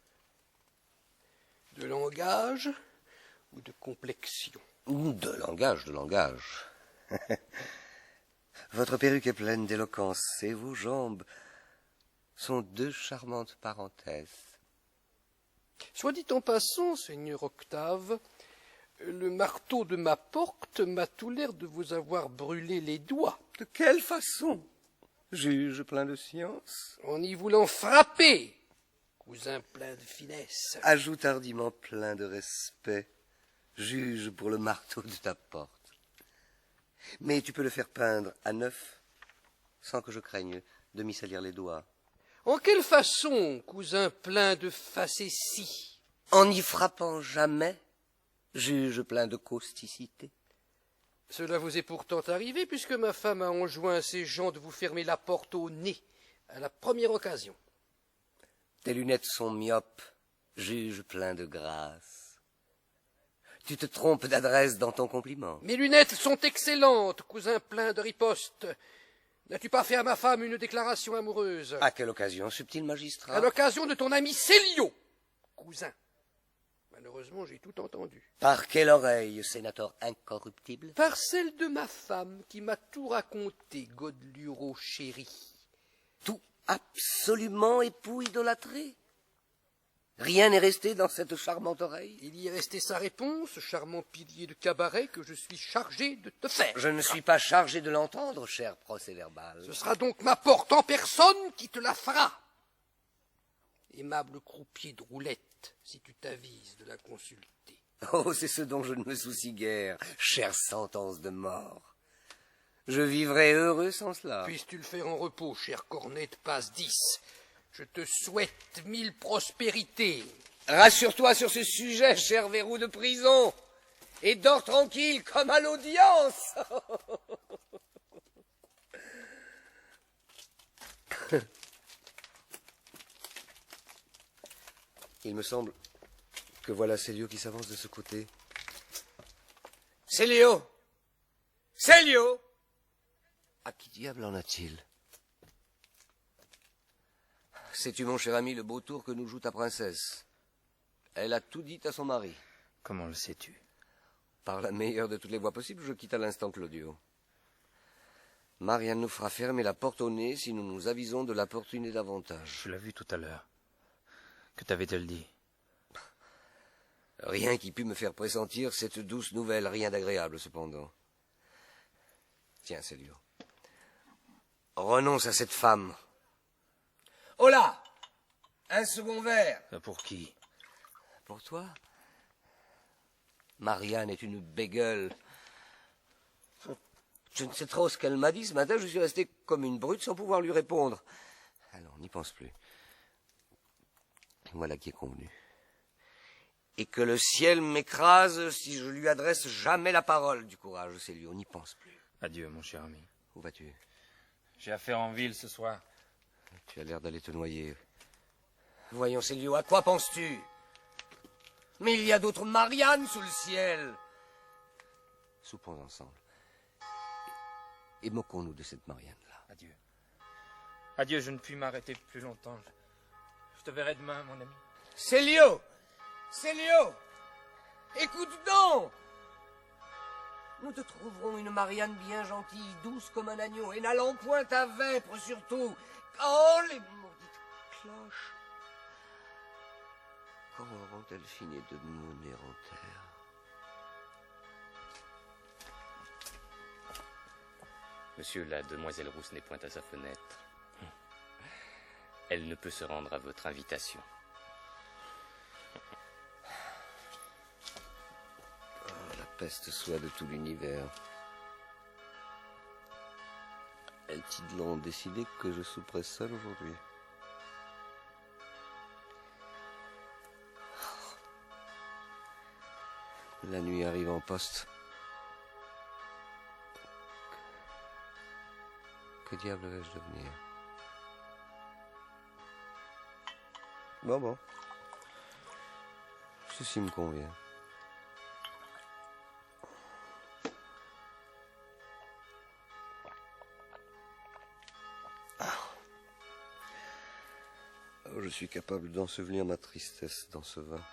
De langage ou de complexion? De langage. Votre perruque est pleine d'éloquence et vos jambes sont deux charmantes parenthèses. Soit dit en passant, seigneur Octave, le marteau de ma porte m'a tout l'air de vous avoir brûlé les doigts. De quelle façon, juge plein de science? En y voulant frapper, cousin plein de finesse. Ajoute hardiment plein de respect, juge pour le marteau de ta porte. Mais tu peux le faire peindre à neuf, sans que je craigne de m'y salir les doigts. En quelle façon, cousin plein de facéties? En n'y frappant jamais, juge plein de causticité. Cela vous est pourtant arrivé, puisque ma femme a enjoint à ses gens de vous fermer la porte au nez, à la première occasion. Tes lunettes sont myopes, juge plein de grâce. Tu te trompes d'adresse dans ton compliment. Mes lunettes sont excellentes, cousin plein de ripostes. N'as-tu pas fait à ma femme une déclaration amoureuse? À quelle occasion, subtil magistrat? À l'occasion de ton ami Célio, cousin. Malheureusement, j'ai tout entendu. Par quelle oreille, sénateur incorruptible? Par celle de ma femme, qui m'a tout raconté, Godeluro chéri. Tout absolument époux idolâtré? Rien n'est resté dans cette charmante oreille? Il y est resté sa réponse, charmant pilier de cabaret que je suis chargé de te faire. Je ne suis pas chargé de l'entendre, cher procès-verbal. Ce sera donc ma porte en personne qui te la fera. Aimable croupier de roulette, si tu t'avises de la consulter. Oh, c'est ce dont je ne me soucie guère, chère sentence de mort. Je vivrai heureux sans cela. Puisses-tu le faire en repos, cher cornette, passe 10. Je te souhaite 1000 prospérités. Rassure-toi sur ce sujet, cher verrou de prison, et dors tranquille comme à l'audience. Il me semble que voilà Célio qui s'avance de ce côté. Célio! Célio! À qui diable en a-t-il? Sais-tu, mon cher ami, le beau tour que nous joue ta princesse? Elle a tout dit à son mari. Comment le sais-tu? Par la meilleure de toutes les voies possibles, je quitte à l'instant Claudio. Marianne nous fera fermer la porte au nez si nous nous avisons de l'importuner davantage. Je l'ai vu tout à l'heure. Que t'avait-elle dit? Rien qui pût me faire pressentir cette douce nouvelle, rien d'agréable cependant. Tiens, Célio, renonce à cette femme. Oh là! Un second verre! Pour qui? Pour toi? Marianne est une bégueule. Je ne sais trop ce qu'elle m'a dit ce matin, je suis resté comme une brute sans pouvoir lui répondre. Alors, n'y pense plus. Voilà qui est convenu. Et que le ciel m'écrase si je lui adresse jamais la parole. Du courage, Célio, n'y pense plus. Adieu, mon cher ami. Où vas-tu? J'ai affaire en ville ce soir. Tu as l'air d'aller te noyer. Voyons, Célio, à quoi penses-tu? Mais il y a d'autres Marianne sous le ciel. Soupons ensemble. Et moquons-nous de cette Marianne-là. Adieu. Adieu, je ne puis m'arrêter plus longtemps. Je te verrai demain, mon ami. Célio! Célio! Écoute donc! Nous te trouverons une Marianne bien gentille, douce comme un agneau, et n'allant point à vêpres surtout. Oh, les maudites cloches! Quand auront-elles fini de mener en terre? Monsieur, la demoiselle Rousse n'est point à sa fenêtre. Elle ne peut se rendre à votre invitation. Oh, la peste soit de tout l'univers. Est-il donc décidé que je souperai seul aujourd'hui? La nuit arrive en poste. Que diable vais-je devenir? Bon. Ceci me convient. Je suis capable d'ensevelir ma tristesse dans ce vin.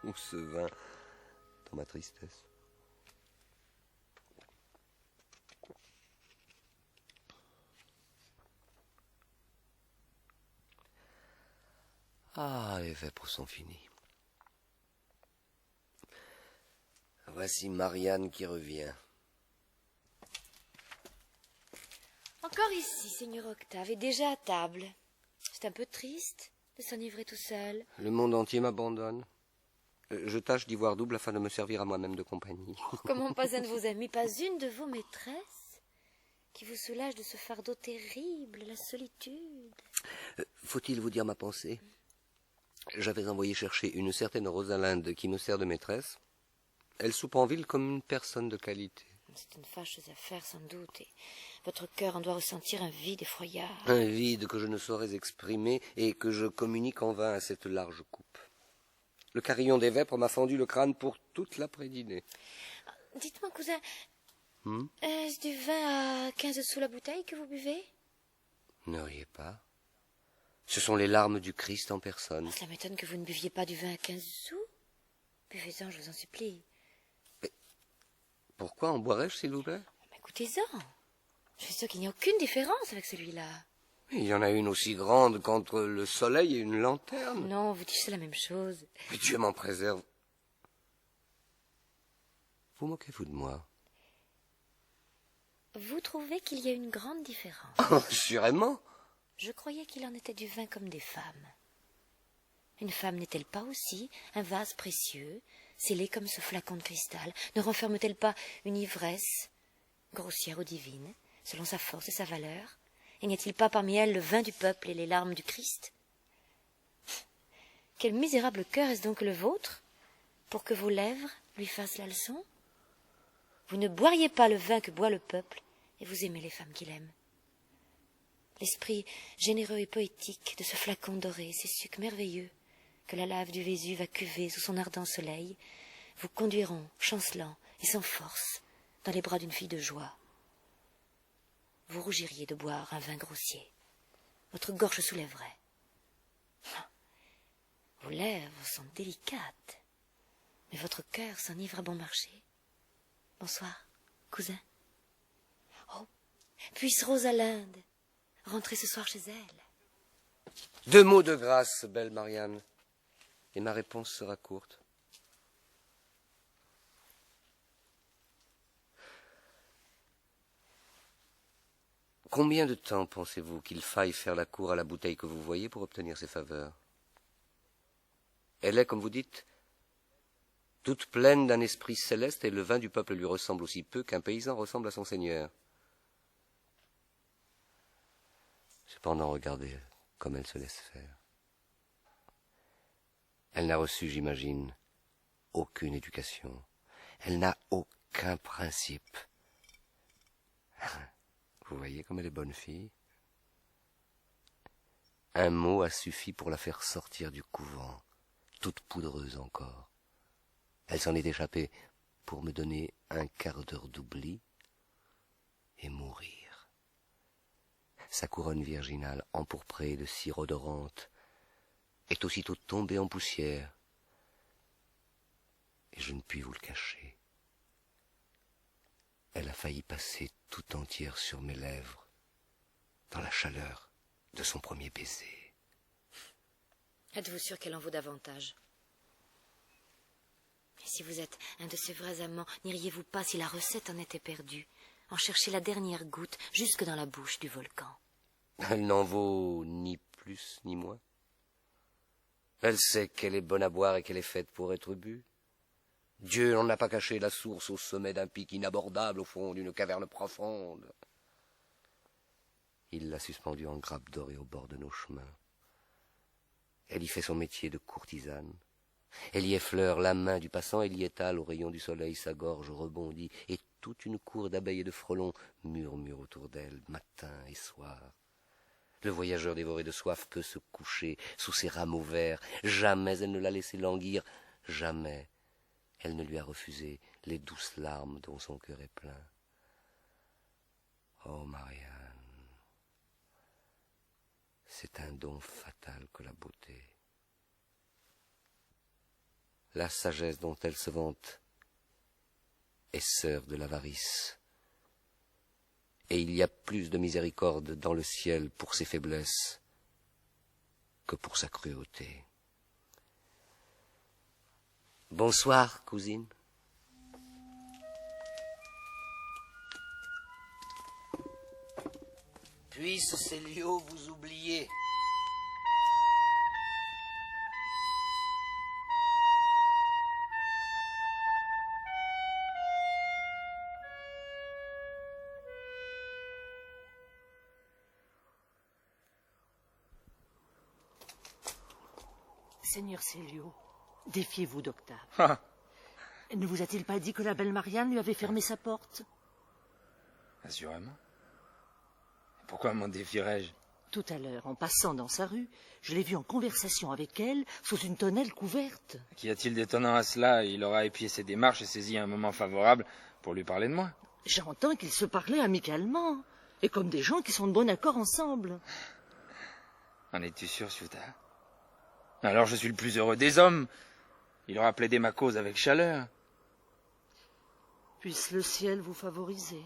Ou ce vin dans ma tristesse. Ah, les vêpres sont finies. Voici Marianne qui revient. Encore ici, Seigneur Octave, et déjà à table. C'est un peu triste de s'enivrer tout seul. Le monde entier m'abandonne. Je tâche d'y voir double afin de me servir à moi-même de compagnie. Oh, comment pas un de vos amis, pas une de vos maîtresses, qui vous soulage de ce fardeau terrible, la solitude. Faut-il vous dire ma pensée? J'avais envoyé chercher une certaine Rosalinde qui me sert de maîtresse. Elle soupe en ville comme une personne de qualité. C'est une fâcheuse affaire, sans doute, et votre cœur en doit ressentir un vide effroyable. Un vide que je ne saurais exprimer et que je communique en vain à cette large coupe. Le carillon des vêpres m'a fendu le crâne pour toute l'après-dînée. Dites-moi, cousin, est-ce du vin à 15 sous la bouteille que vous buvez? Ne riez pas. Ce sont les larmes du Christ en personne. Cela m'étonne que vous ne buviez pas du vin à 15 sous. Buvez-en, je vous en supplie. Mais pourquoi en boirais-je, s'il vous plaît? Écoutez-en. Je suis sûre qu'il n'y a aucune différence avec celui-là. Il y en a une aussi grande qu'entre le soleil et une lanterne. Non, vous dites la même chose. Mais Dieu m'en préserve. Vous moquez-vous de moi? Vous trouvez qu'il y a une grande différence? Oh, sûrement. Je croyais qu'il en était du vin comme des femmes. Une femme n'est-elle pas aussi un vase précieux, scellé comme ce flacon de cristal? Ne renferme-t-elle pas une ivresse, grossière ou divine, selon sa force et sa valeur? Et n'y a-t-il pas parmi elles le vin du peuple et les larmes du Christ? Quel misérable cœur est-ce donc le vôtre, pour que vos lèvres lui fassent la leçon? Vous ne boiriez pas le vin que boit le peuple, et vous aimez les femmes qu'il aime. L'esprit généreux et poétique de ce flacon doré, ces sucs merveilleux, que la lave du Vésuve a cuvé sous son ardent soleil, vous conduiront, chancelant et sans force, dans les bras d'une fille de joie. Vous rougiriez de boire un vin grossier. Votre gorge soulèverait. Vos lèvres sont délicates, mais votre cœur s'enivre à bon marché. Bonsoir, cousin. Oh, puisse Rosalinde rentrer ce soir chez elle. 2 mots de grâce, belle Marianne, et ma réponse sera courte. Combien de temps pensez-vous qu'il faille faire la cour à la bouteille que vous voyez pour obtenir ses faveurs? Elle est, comme vous dites, toute pleine d'un esprit céleste, et le vin du peuple lui ressemble aussi peu qu'un paysan ressemble à son seigneur. Cependant, regardez comme elle se laisse faire. Elle n'a reçu, j'imagine, aucune éducation. Elle n'a aucun principe. Vous voyez comme elle est bonne fille. Un mot a suffi pour la faire sortir du couvent, toute poudreuse encore. Elle s'en est échappée pour me donner un quart d'heure d'oubli et mourir. Sa couronne virginale, empourprée de cire odorante, est aussitôt tombée en poussière, et je ne puis vous le cacher. Elle a failli passer tout entière sur mes lèvres, dans la chaleur de son premier baiser. Êtes-vous sûr qu'elle en vaut davantage? Et si vous êtes un de ces vrais amants, n'iriez-vous pas, si la recette en était perdue, en chercher la dernière goutte jusque dans la bouche du volcan? Elle n'en vaut ni plus ni moins. Elle sait qu'elle est bonne à boire et qu'elle est faite pour être bue. Dieu n'en a pas caché la source au sommet d'un pic inabordable au fond d'une caverne profonde. Il l'a suspendue en grappe dorée au bord de nos chemins. Elle y fait son métier de courtisane. Elle y effleure la main du passant, elle y étale au rayon du soleil sa gorge rebondie, et toute une cour d'abeilles et de frelons murmure autour d'elle, matin et soir. Le voyageur dévoré de soif peut se coucher sous ses rameaux verts. Jamais elle ne l'a laissé languir, jamais elle ne lui a refusé les douces larmes dont son cœur est plein. Oh, Marianne, c'est un don fatal que la beauté. La sagesse dont elle se vante est sœur de l'avarice. Et il y a plus de miséricorde dans le ciel pour ses faiblesses que pour sa cruauté. Bonsoir, cousine. Puisse Célio vous oublier. Seigneur Célio, défiez-vous d'Octave. Ah. Ne vous a-t-il pas dit que la belle Marianne lui avait fermé sa porte? Assurément. Pourquoi m'en défierais-je? Tout à l'heure, en passant dans sa rue, je l'ai vue en conversation avec elle, sous une tonnelle couverte. Qu'y a-t-il d'étonnant à cela? Il aura épié ses démarches et saisi un moment favorable pour lui parler de moi. J'entends qu'ils se parlaient amicalement, et comme des gens qui sont de bon accord ensemble. En es-tu sûr, Ciuta? Alors je suis le plus heureux des hommes. Il aura plaidé ma cause avec chaleur. Puisse le ciel vous favoriser.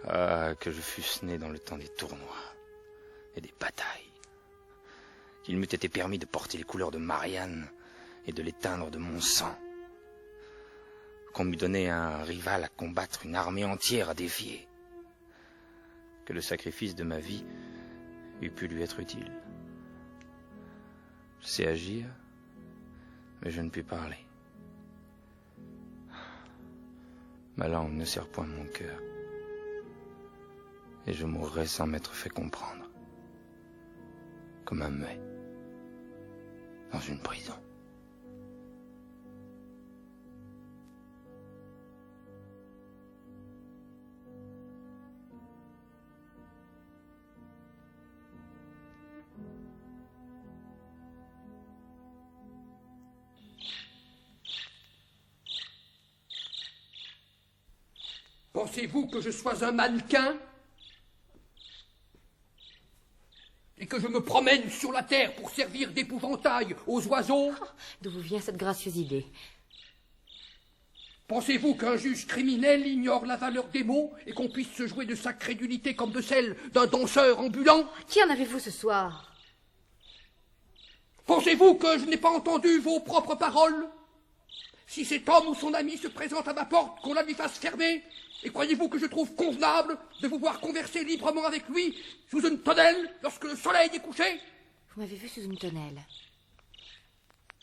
Ah, que je fusse né dans le temps des tournois et des batailles. Qu'il m'eût été permis de porter les couleurs de Marianne et de les teindre de mon sang. Qu'on m'eût donné un rival à combattre, une armée entière à défier. Que le sacrifice de ma vie eût pu lui être utile. Je sais agir, mais je ne puis parler. Ma langue ne sert point mon cœur. Et je mourrai sans m'être fait comprendre. Comme un muet. Dans une prison. Pensez-vous que je sois un mannequin? Et que je me promène sur la terre pour servir d'épouvantail aux oiseaux? D'où vous vient cette gracieuse idée? Pensez-vous qu'un juge criminel ignore la valeur des mots et qu'on puisse se jouer de sa crédulité comme de celle d'un danseur ambulant? Qui en avez-vous ce soir? Pensez-vous que je n'ai pas entendu vos propres paroles? Si cet homme ou son ami se présente à ma porte, qu'on la lui fasse fermer? Et croyez-vous que je trouve convenable de vous voir converser librement avec lui sous une tonnelle lorsque le soleil est couché? Vous m'avez vu sous une tonnelle?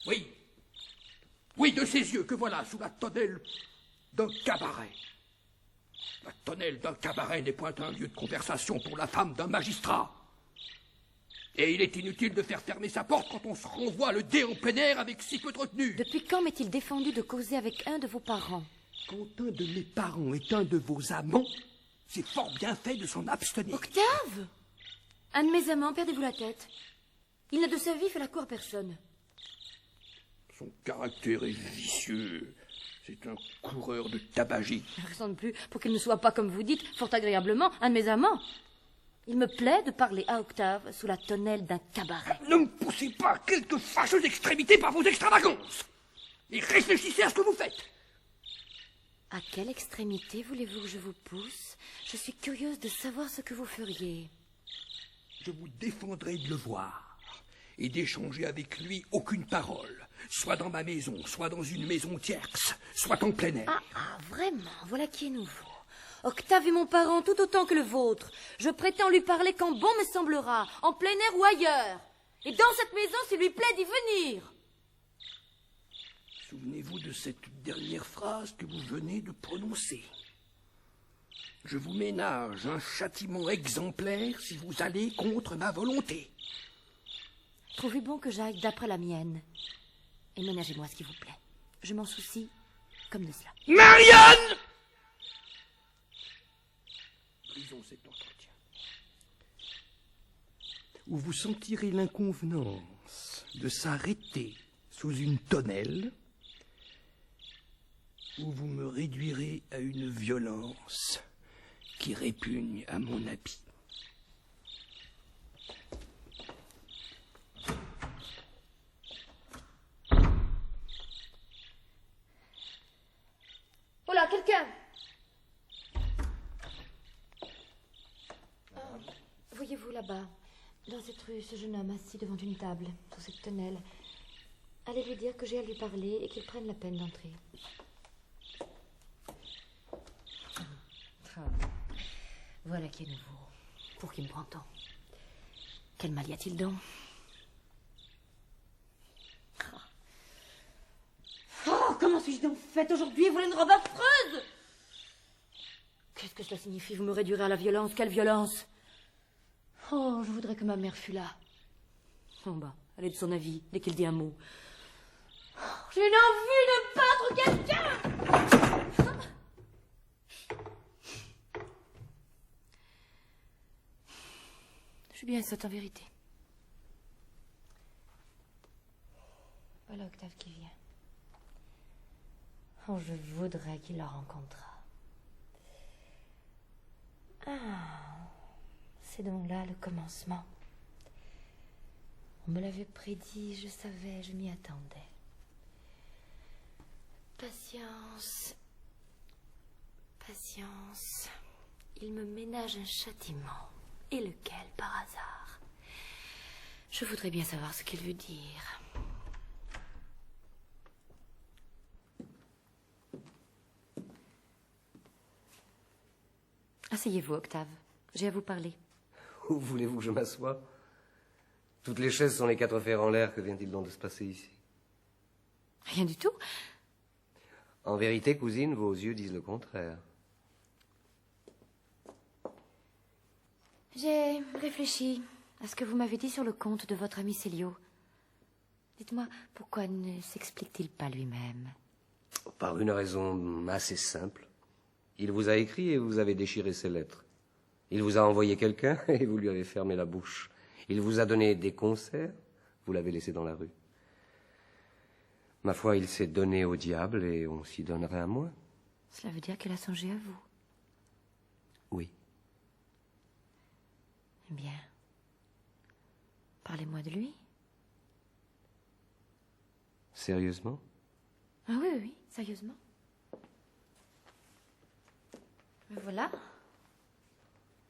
Oui. Oui, de ses yeux que voilà sous la tonnelle d'un cabaret. La tonnelle d'un cabaret n'est point un lieu de conversation pour la femme d'un magistrat. Et il est inutile de faire fermer sa porte quand on se renvoie le dé en plein air avec si peu de retenue. Depuis quand m'est-il défendu de causer avec un de vos parents? Quand un de mes parents est un de vos amants, c'est fort bien fait de s'en abstenir. Octave! Un de mes amants, perdez-vous la tête. Il n'a de sa vie fait la cour à personne. Son caractère est vicieux. C'est un coureur de tabagie. Rien de plus pour qu'il ne soit pas, comme vous dites, fort agréablement, un de mes amants. Il me plaît de parler à Octave sous la tonnelle d'un cabaret. Ne me poussez pas à quelque fâcheuse extrémité par vos extravagances. Et réfléchissez à ce que vous faites. À quelle extrémité voulez-vous que je vous pousse? Je suis curieuse de savoir ce que vous feriez. Je vous défendrai de le voir et d'échanger avec lui aucune parole, soit dans ma maison, soit dans une maison tierce, soit en plein air. Ah, vraiment, voilà qui est nouveau. Octave est mon parent tout autant que le vôtre. Je prétends lui parler quand bon me semblera, en plein air ou ailleurs. Et dans cette maison, s'il lui plaît d'y venir. Souvenez-vous de cette dernière phrase que vous venez de prononcer. Je vous ménage un châtiment exemplaire si vous allez contre ma volonté. Trouvez bon que j'aille d'après la mienne. Et ménagez-moi ce qui vous plaît. Je m'en soucie comme de cela. Marianne! Brisons cet entretien. Où vous sentirez l'inconvenance de s'arrêter sous une tonnelle, où vous me réduirez à une violence qui répugne à mon habit. Oh là, quelqu'un! Voyez-vous là-bas, dans cette rue, ce jeune homme assis devant une table, sous cette tonnelle. Allez lui dire que j'ai à lui parler et qu'il prenne la peine d'entrer. Voilà qui est nouveau. Pour qui me prend tant? Quel mal y a-t-il donc? Oh, comment suis-je donc faite aujourd'hui? Voilà une robe affreuse! Qu'est-ce que cela signifie? Vous me réduirez à la violence? Quelle violence? Oh, je voudrais que ma mère fût là. Oh bah, elle est de son avis, dès qu'il dit un mot. J'ai une envie de battre quelqu'un! Je suis bien sotte en vérité. Voilà Octave qui vient. Oh, je voudrais qu'il la rencontrât. Ah, c'est donc là le commencement. On me l'avait prédit, je savais, je m'y attendais. Patience, patience. il me ménage un châtiment. Et lequel, par hasard? Je voudrais bien savoir ce qu'il veut dire. Asseyez-vous, Octave. J'ai à vous parler. Où voulez-vous que je m'assoie? Toutes les chaises sont les 4 fers en l'air. Que vient-il donc de se passer ici? Rien du tout. En vérité, cousine, vos yeux disent le contraire. J'ai réfléchi à ce que vous m'avez dit sur le compte de votre ami Célio. Dites-moi, pourquoi ne s'explique-t-il pas lui-même? Par une raison assez simple. Il vous a écrit et vous avez déchiré ses lettres. Il vous a envoyé quelqu'un et vous lui avez fermé la bouche. Il vous a donné des concerts, vous l'avez laissé dans la rue. Ma foi, il s'est donné au diable et on s'y donnerait à moi. Cela veut dire qu'elle a songé à vous? Oui. Eh bien, parlez-moi de lui. Sérieusement? Ah oui, oui, sérieusement. Me voilà.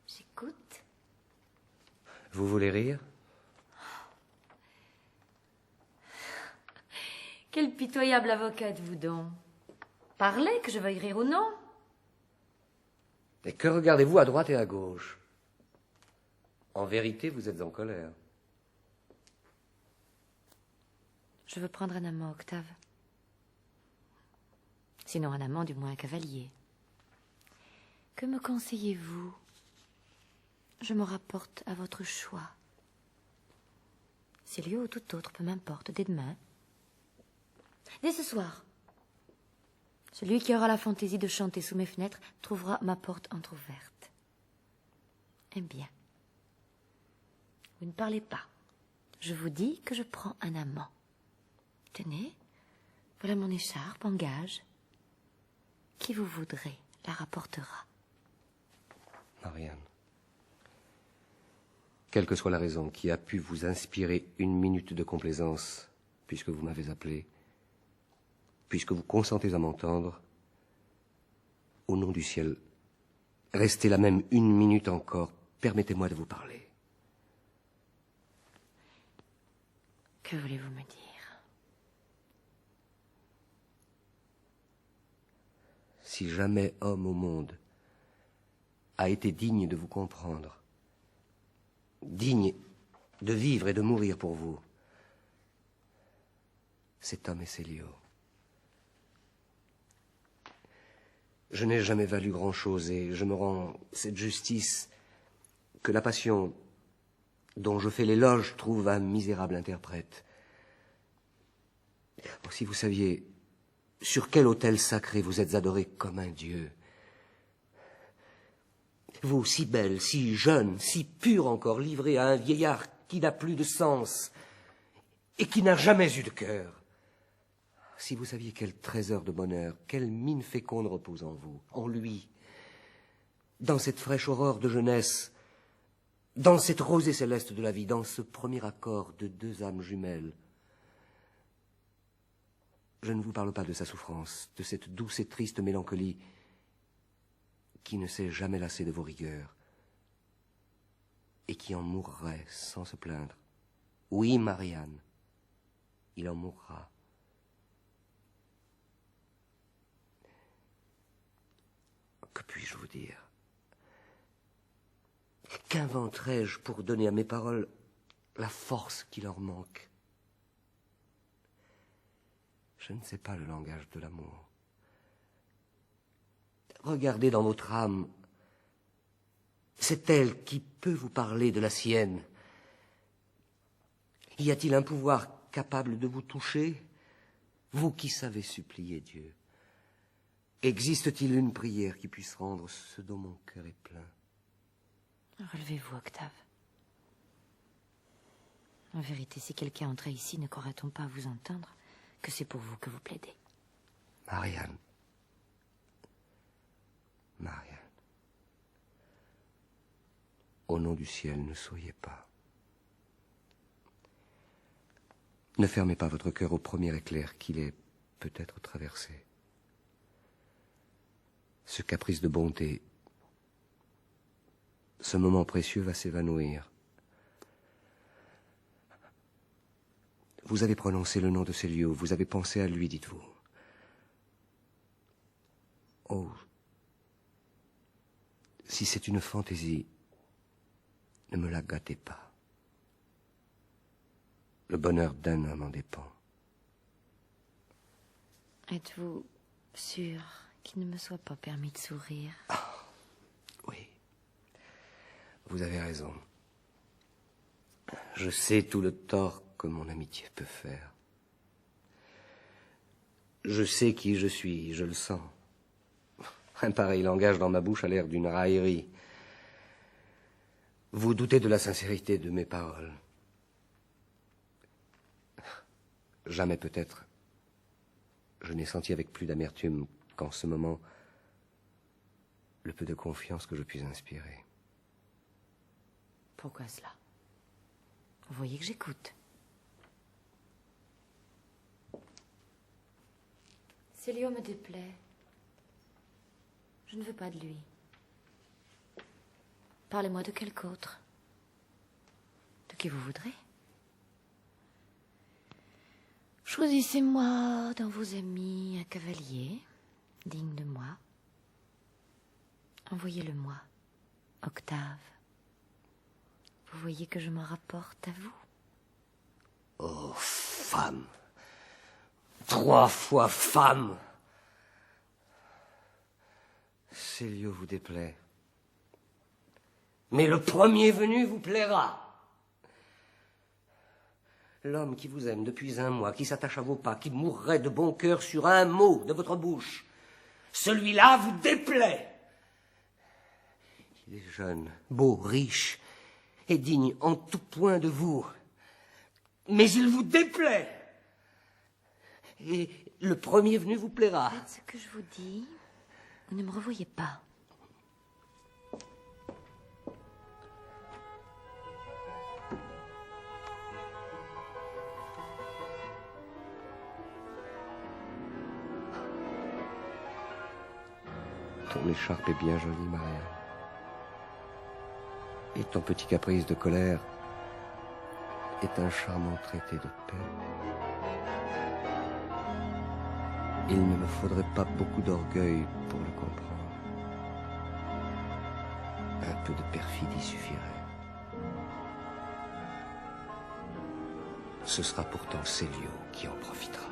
J'écoute. Vous voulez rire? Quel pitoyable avocat êtes-vous donc? Parlez, que je veuille rire ou non. Et que regardez-vous à droite et à gauche? En vérité, vous êtes en colère. Je veux prendre un amant, Octave. Sinon un amant, du moins un cavalier. Que me conseillez-vous? Je me rapporte à votre choix. Célio ou tout autre, peu m'importe, dès demain. Dès ce soir. Celui qui aura la fantaisie de chanter sous mes fenêtres trouvera ma porte entr'ouverte. Eh bien, vous ne parlez pas. Je vous dis que je prends un amant. Tenez, voilà mon écharpe en gage. Qui vous voudrez la rapportera. Marianne, quelle que soit la raison qui a pu vous inspirer une minute de complaisance, puisque vous m'avez appelé, puisque vous consentez à m'entendre, au nom du ciel, restez là même une minute encore, permettez-moi de vous parler. Que voulez-vous me dire? Si jamais homme au monde a été digne de vous comprendre, digne de vivre et de mourir pour vous, cet homme est Célio. Je n'ai jamais valu grand-chose et je me rends cette justice que la passion dont je fais l'éloge trouve un misérable interprète. Oh, si vous saviez sur quel autel sacré vous êtes adoré comme un dieu. Vous, si belle, si jeune, si pure encore, livrée à un vieillard qui n'a plus de sens et qui n'a jamais eu de cœur. Si vous saviez quel trésor de bonheur, quelle mine féconde repose en vous, en lui, dans cette fraîche aurore de jeunesse, dans cette rosée céleste de la vie, dans ce premier accord de 2 âmes jumelles. Je ne vous parle pas de sa souffrance, de cette douce et triste mélancolie qui ne s'est jamais lassée de vos rigueurs et qui en mourrait sans se plaindre. Oui, Marianne, il en mourra. Que puis-je vous dire? Qu'inventerais-je pour donner à mes paroles la force qui leur manque? Je ne sais pas le langage de l'amour. Regardez dans votre âme. C'est elle qui peut vous parler de la sienne. Y a-t-il un pouvoir capable de vous toucher, vous qui savez supplier Dieu? Existe-t-il une prière qui puisse rendre ce dont mon cœur est plein? Relevez-vous, Octave. En vérité, si quelqu'un entrait ici, ne croirait-on pas vous entendre que c'est pour vous que vous plaidez? Marianne. Marianne. Au nom du ciel, ne souriez pas. Ne fermez pas votre cœur au premier éclair qu'il ait peut-être traversé. Ce caprice de bonté Ce moment précieux va s'évanouir. Vous avez prononcé le nom de Célio, vous avez pensé à lui, dites-vous. Oh, si c'est une fantaisie, ne me la gâtez pas. Le bonheur d'un homme en dépend. Êtes-vous sûr qu'il ne me soit pas permis de sourire? Oui, vous avez raison. Je sais tout le tort que mon amitié peut faire. Je sais qui je suis, je le sens. Un pareil langage dans ma bouche a l'air d'une raillerie. Vous doutez de la sincérité de mes paroles. Jamais peut-être je n'ai senti avec plus d'amertume qu'en ce moment le peu de confiance que je puis inspirer. Pourquoi cela? Vous voyez que j'écoute. Célio me déplaît. Je ne veux pas de lui. Parlez-moi de quelque autre. De qui vous voudrez. Choisissez-moi dans vos amis un cavalier digne de moi. Envoyez-le-moi, Octave. Vous voyez que je m'en rapporte à vous. Oh, femme! 3 fois femme! Célio vous déplaît. Mais le premier venu vous plaira. L'homme qui vous aime depuis un mois, qui s'attache à vos pas, qui mourrait de bon cœur sur un mot de votre bouche, celui-là vous déplaît. Il est jeune, beau, riche, et digne en tout point de vous. Mais il vous déplaît. Et le premier venu vous plaira. Faites ce que je vous dis, ou ne me revoyez pas. Ton écharpe est bien jolie, Marianne. Et ton petit caprice de colère est un charmant traité de paix. Il ne me faudrait pas beaucoup d'orgueil pour le comprendre. Un peu de perfidie suffirait. Ce sera pourtant Célio qui en profitera.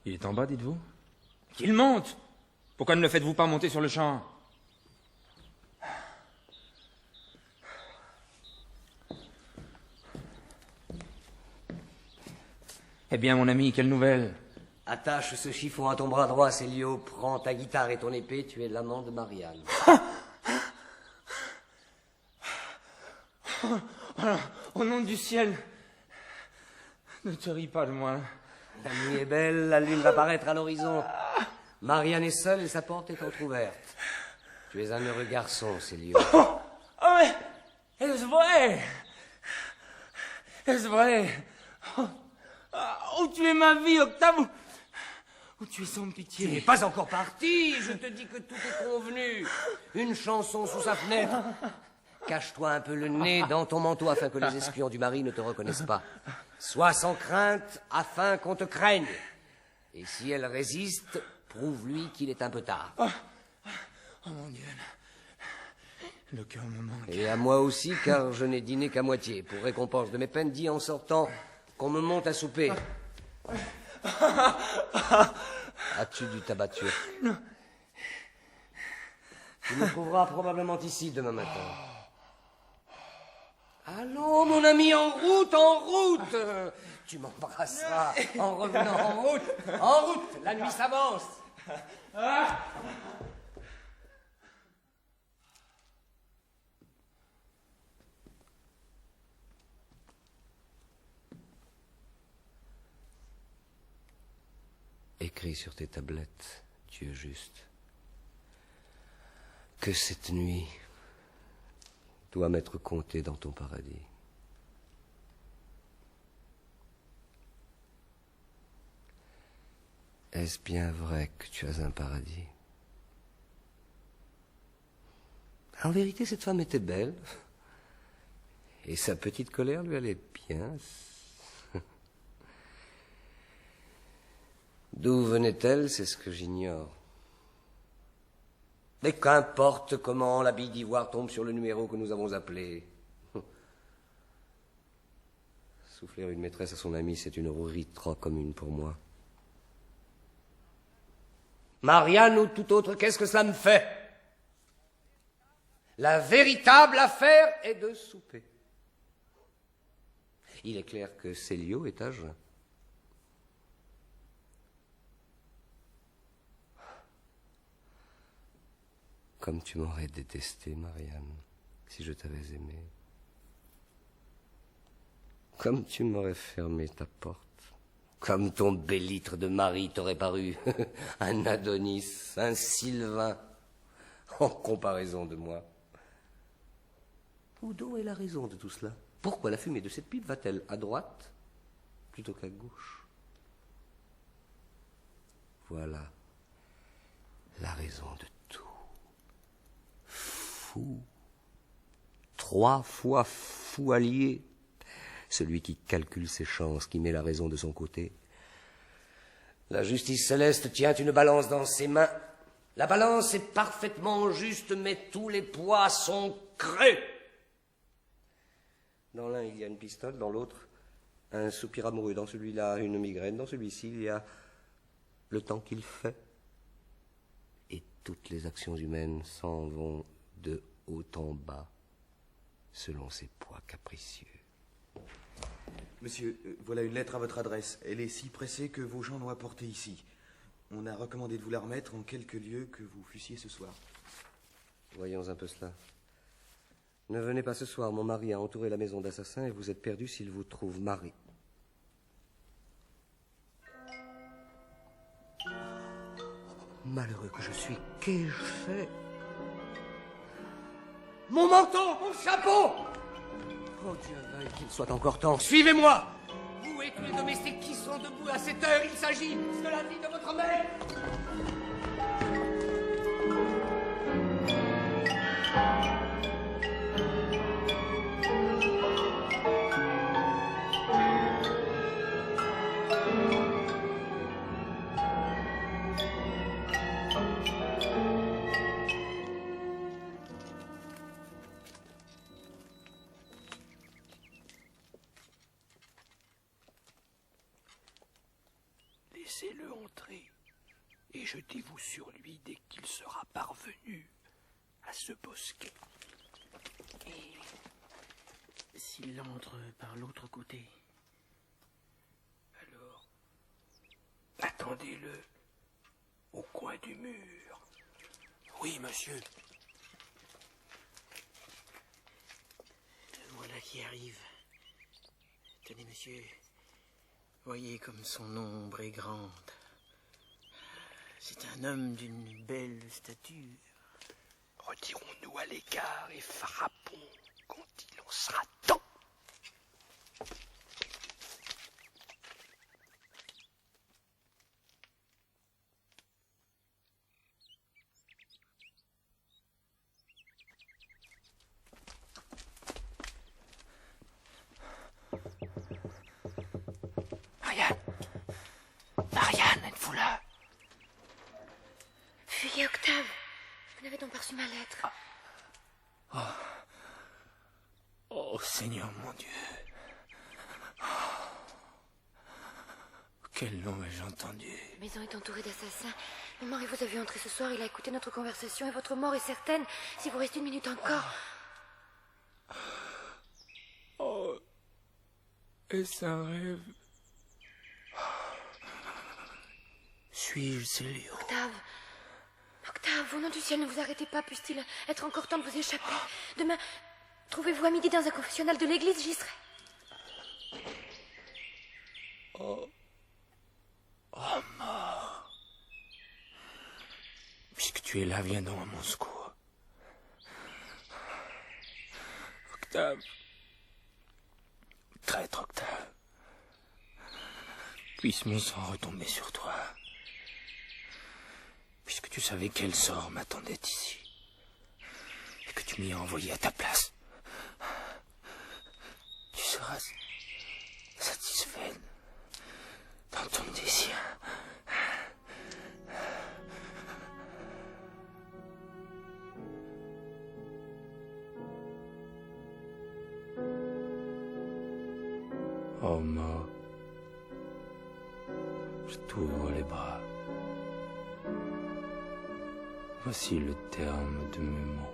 Il est en bas, dites-vous? Qu'il monte! Pourquoi ne le faites-vous pas monter sur le champ? Eh bien, mon ami, quelle nouvelle? Attache ce chiffon à ton bras droit, Célio. Prends ta guitare et ton épée, tu es l'amant de Marianne. Au nom du ciel, ne te ris pas de moi. La nuit est belle, la lune va paraître à l'horizon. Marianne est seule et sa porte est entr'ouverte. Tu es un heureux garçon, Célio. Oh, mais est-ce vrai? Est-ce vrai? Oh, tu es ma vie, Octave, ou tu es sans pitié? Tu n'es pas encore parti, je te dis que tout est convenu. Une chanson sous sa fenêtre. Cache-toi un peu le nez dans ton manteau afin que les espions du mari ne te reconnaissent pas. Sois sans crainte afin qu'on te craigne. Et si elle résiste, prouve-lui qu'il est un peu tard. Oh mon Dieu, le cœur me manque. Et à moi aussi, car je n'ai dîné qu'à moitié. Pour récompense de mes peines, dis en sortant qu'on me monte à souper. As-tu du tabac turc? Non. Tu me trouveras probablement ici demain matin. Allons, mon ami, en route, en route. Tu m'embrasseras en revenant en route. En route, la nuit s'avance. écrit sur tes tablettes, Dieu juste, que cette nuit doit m'être comptée dans ton paradis. Est-ce bien vrai que tu as un paradis? En vérité, cette femme était belle. Et sa petite colère lui allait bien. D'où venait-elle, c'est ce que j'ignore. Mais qu'importe comment la bille d'ivoire tombe sur le numéro que nous avons appelé. Souffler une maîtresse à son ami, c'est une rouerie trop commune pour moi. Marianne ou tout autre, qu'est-ce que cela me fait? La véritable affaire est de souper. Il est clair que Célio est à jeun. Comme tu m'aurais détesté, Marianne, si je t'avais aimé. Comme tu m'aurais fermé ta porte. Comme ton bélître de mari t'aurait paru un Adonis, un Sylvain, en comparaison de moi. Où est la raison de tout cela? Pourquoi la fumée de cette pipe va-t-elle à droite plutôt qu'à gauche? Voilà la raison de tout. Fou. 3 fois fou allié. Celui qui calcule ses chances, qui met la raison de son côté. La justice céleste tient une balance dans ses mains. La balance est parfaitement juste, mais tous les poids sont creux. Dans l'un, il y a une pistole, dans l'autre, un soupir amoureux. Dans celui-là, une migraine. Dans celui-ci, il y a le temps qu'il fait. Et toutes les actions humaines s'en vont de haut en bas, selon ses poids capricieux. Monsieur, voilà une lettre à votre adresse. Elle est si pressée que vos gens l'ont apportée ici. On a recommandé de vous la remettre en quelque lieu que vous fussiez ce soir. Voyons un peu cela. Ne venez pas ce soir, mon mari a entouré la maison d'assassins et vous êtes perdu s'il vous trouve. Marie. Malheureux que je suis, qu'ai-je fait? Mon manteau, mon chapeau! Oh Dieu veuille qu'il soit encore temps. Suivez-moi! Vous et tous les domestiques qui sont debout à cette heure, il s'agit de la vie de votre mère! Laissez-le entrer, et jetez-vous sur lui dès qu'il sera parvenu à ce bosquet. Et s'il entre par l'autre côté? Alors, attendez-le au coin du mur. Oui, monsieur. Le voilà qui arrive. Tenez, monsieur. Voyez comme son ombre est grande. C'est un homme d'une belle stature. Retirons-nous à l'écart et frappons quand il en sera temps. Marianne, êtes-vous là? Fuyez, Octave. Vous n'avez donc pas reçu ma lettre. Oh, Seigneur mon Dieu. Quel nom ai-je entendu? La maison est entourée d'assassins. Le mari vous a vu entrer ce soir, il a écouté notre conversation et votre mort est certaine si vous restez une minute encore. Oh, est-ce un rêve? Suis-je Célio? Octave, au nom du ciel, ne vous arrêtez pas, puisse-t-il être encore temps de vous échapper. Demain, trouvez-vous à midi dans un confessionnal de l'église, j'y serai. Oh, mort. tu es là, viens donc à mon secours. Octave. Traître Octave. Puisse mon sang retomber sur toi. Puisque tu savais quel sort m'attendait ici. Et que tu m'y as envoyé à ta place. Tu seras satisfait dans ton désir. Oh mort, je t'ouvre les bras. Voici le terme de mes mots.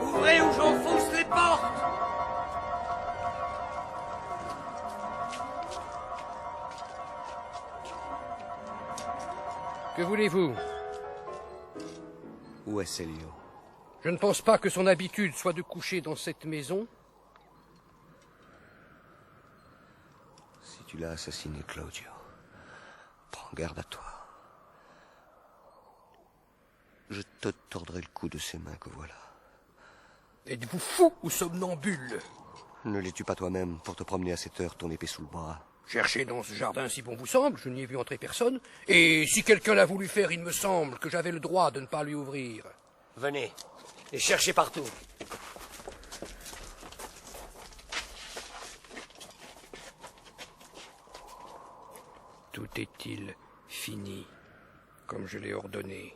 Ouvrez ou j'enfonce les portes! Que voulez-vous? Où est Célio? Je ne pense pas que son habitude soit de coucher dans cette maison. Si tu l'as assassiné, Claudio, prends garde à toi. Je te tordrai le cou de ces mains que voilà. Êtes-vous fou ou somnambule? Ne les tue pas toi-même pour te promener à cette heure ton épée sous le bras. Cherchez dans ce jardin si bon vous semble, je n'y ai vu entrer personne. Et si quelqu'un l'a voulu faire, il me semble que j'avais le droit de ne pas lui ouvrir. Venez, et cherchez partout. Tout est-il fini, comme je l'ai ordonné?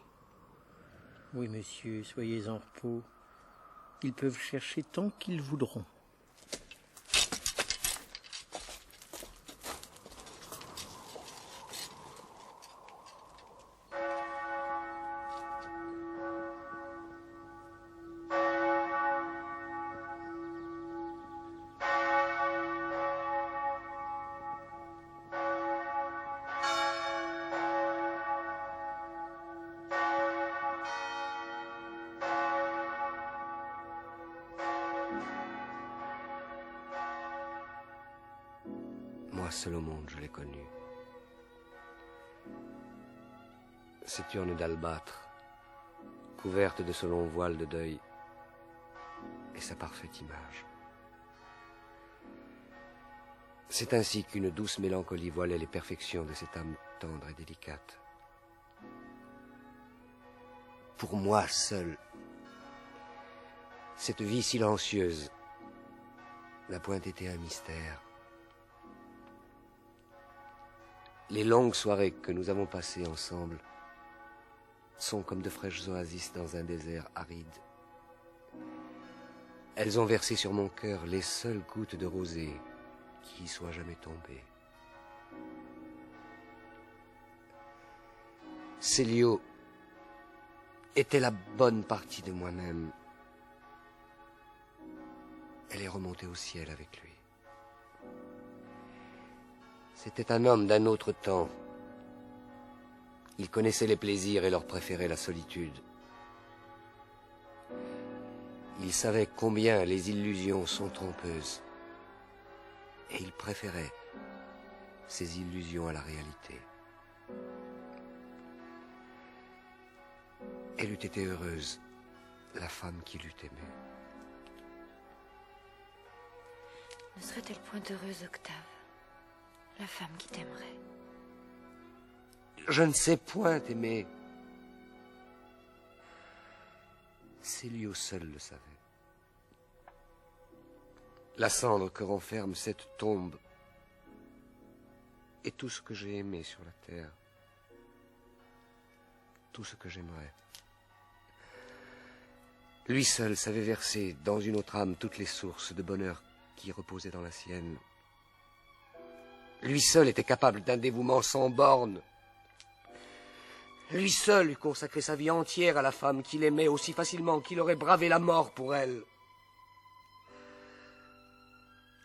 Oui, monsieur, soyez en repos. Ils peuvent chercher tant qu'ils voudront. Moi seul au monde, je l'ai connu. Cette urne d'albâtre, couverte de ce long voile de deuil, et sa parfaite image. C'est ainsi qu'une douce mélancolie voilait les perfections de cette âme tendre et délicate. Pour moi seul, cette vie silencieuse n'a point été un mystère. Les longues soirées que nous avons passées ensemble sont comme de fraîches oasis dans un désert aride. Elles ont versé sur mon cœur les seules gouttes de rosée qui y soient jamais tombées. Célio était la bonne partie de moi-même. Elle est remontée au ciel avec lui. C'était un homme d'un autre temps. Il connaissait les plaisirs et leur préférait la solitude. Il savait combien les illusions sont trompeuses. Et il préférait ces illusions à la réalité. Elle eût été heureuse, la femme qui l'eût aimée. Ne serait-elle point heureuse, Octave, la femme qui t'aimerait? Je ne sais point aimer. Célio seul le savait. La cendre que renferme cette tombe est tout ce que j'ai aimé sur la terre. Tout ce que j'aimerais. Lui seul savait verser dans une autre âme toutes les sources de bonheur qui reposaient dans la sienne. Lui seul était capable d'un dévouement sans bornes. Lui seul eût consacré sa vie entière à la femme qu'il aimait aussi facilement qu'il aurait bravé la mort pour elle.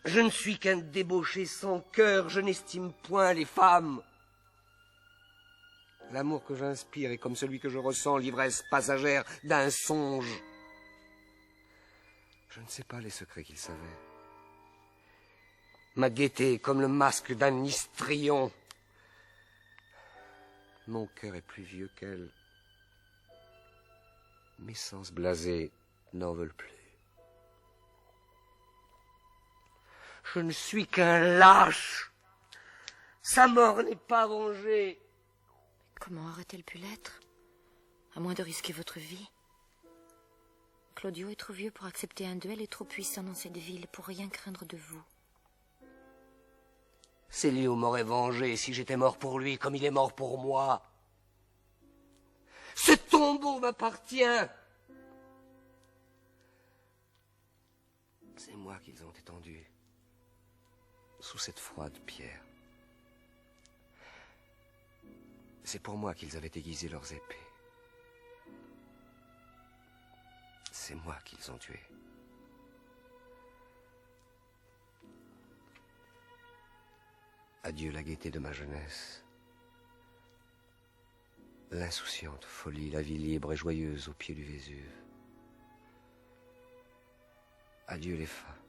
Je ne suis qu'un débauché sans cœur, je n'estime point les femmes. L'amour que j'inspire est comme celui que je ressens, l'ivresse passagère d'un songe. Je ne sais pas les secrets qu'il savait. Ma gaieté est comme le masque d'un histrion. Mon cœur est plus vieux qu'elle. Mes sens blasés n'en veulent plus. Je ne suis qu'un lâche. Sa mort n'est pas vengée. Comment aurait-elle pu l'être? À moins de risquer votre vie. Claudio est trop vieux pour accepter un duel et trop puissant dans cette ville pour rien craindre de vous. Célio m'aurait vengé si j'étais mort pour lui comme il est mort pour moi. Ce tombeau m'appartient. C'est moi qu'ils ont étendu sous cette froide pierre. C'est pour moi qu'ils avaient aiguisé leurs épées. C'est moi qu'ils ont tué. Adieu la gaieté de ma jeunesse. L'insouciante folie, la vie libre et joyeuse au pied du Vésuve. Adieu les fins.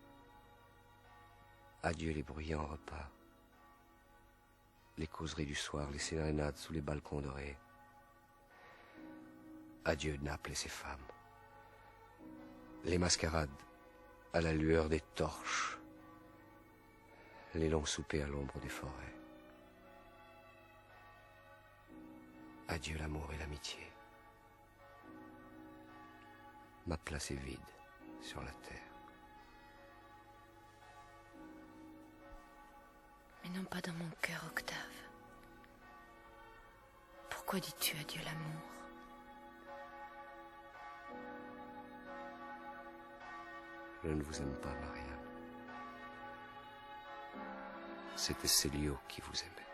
Adieu les bruyants repas. Les causeries du soir, les sérénades sous les balcons dorés. Adieu Naples et ses femmes. Les mascarades à la lueur des torches. Les longs soupers à l'ombre des forêts. Adieu l'amour et l'amitié. Ma place est vide sur la terre. Mais non pas dans mon cœur, Octave. Pourquoi dis-tu adieu l'amour? Je ne vous aime pas, Marianne. C'était Célio qui vous aimait.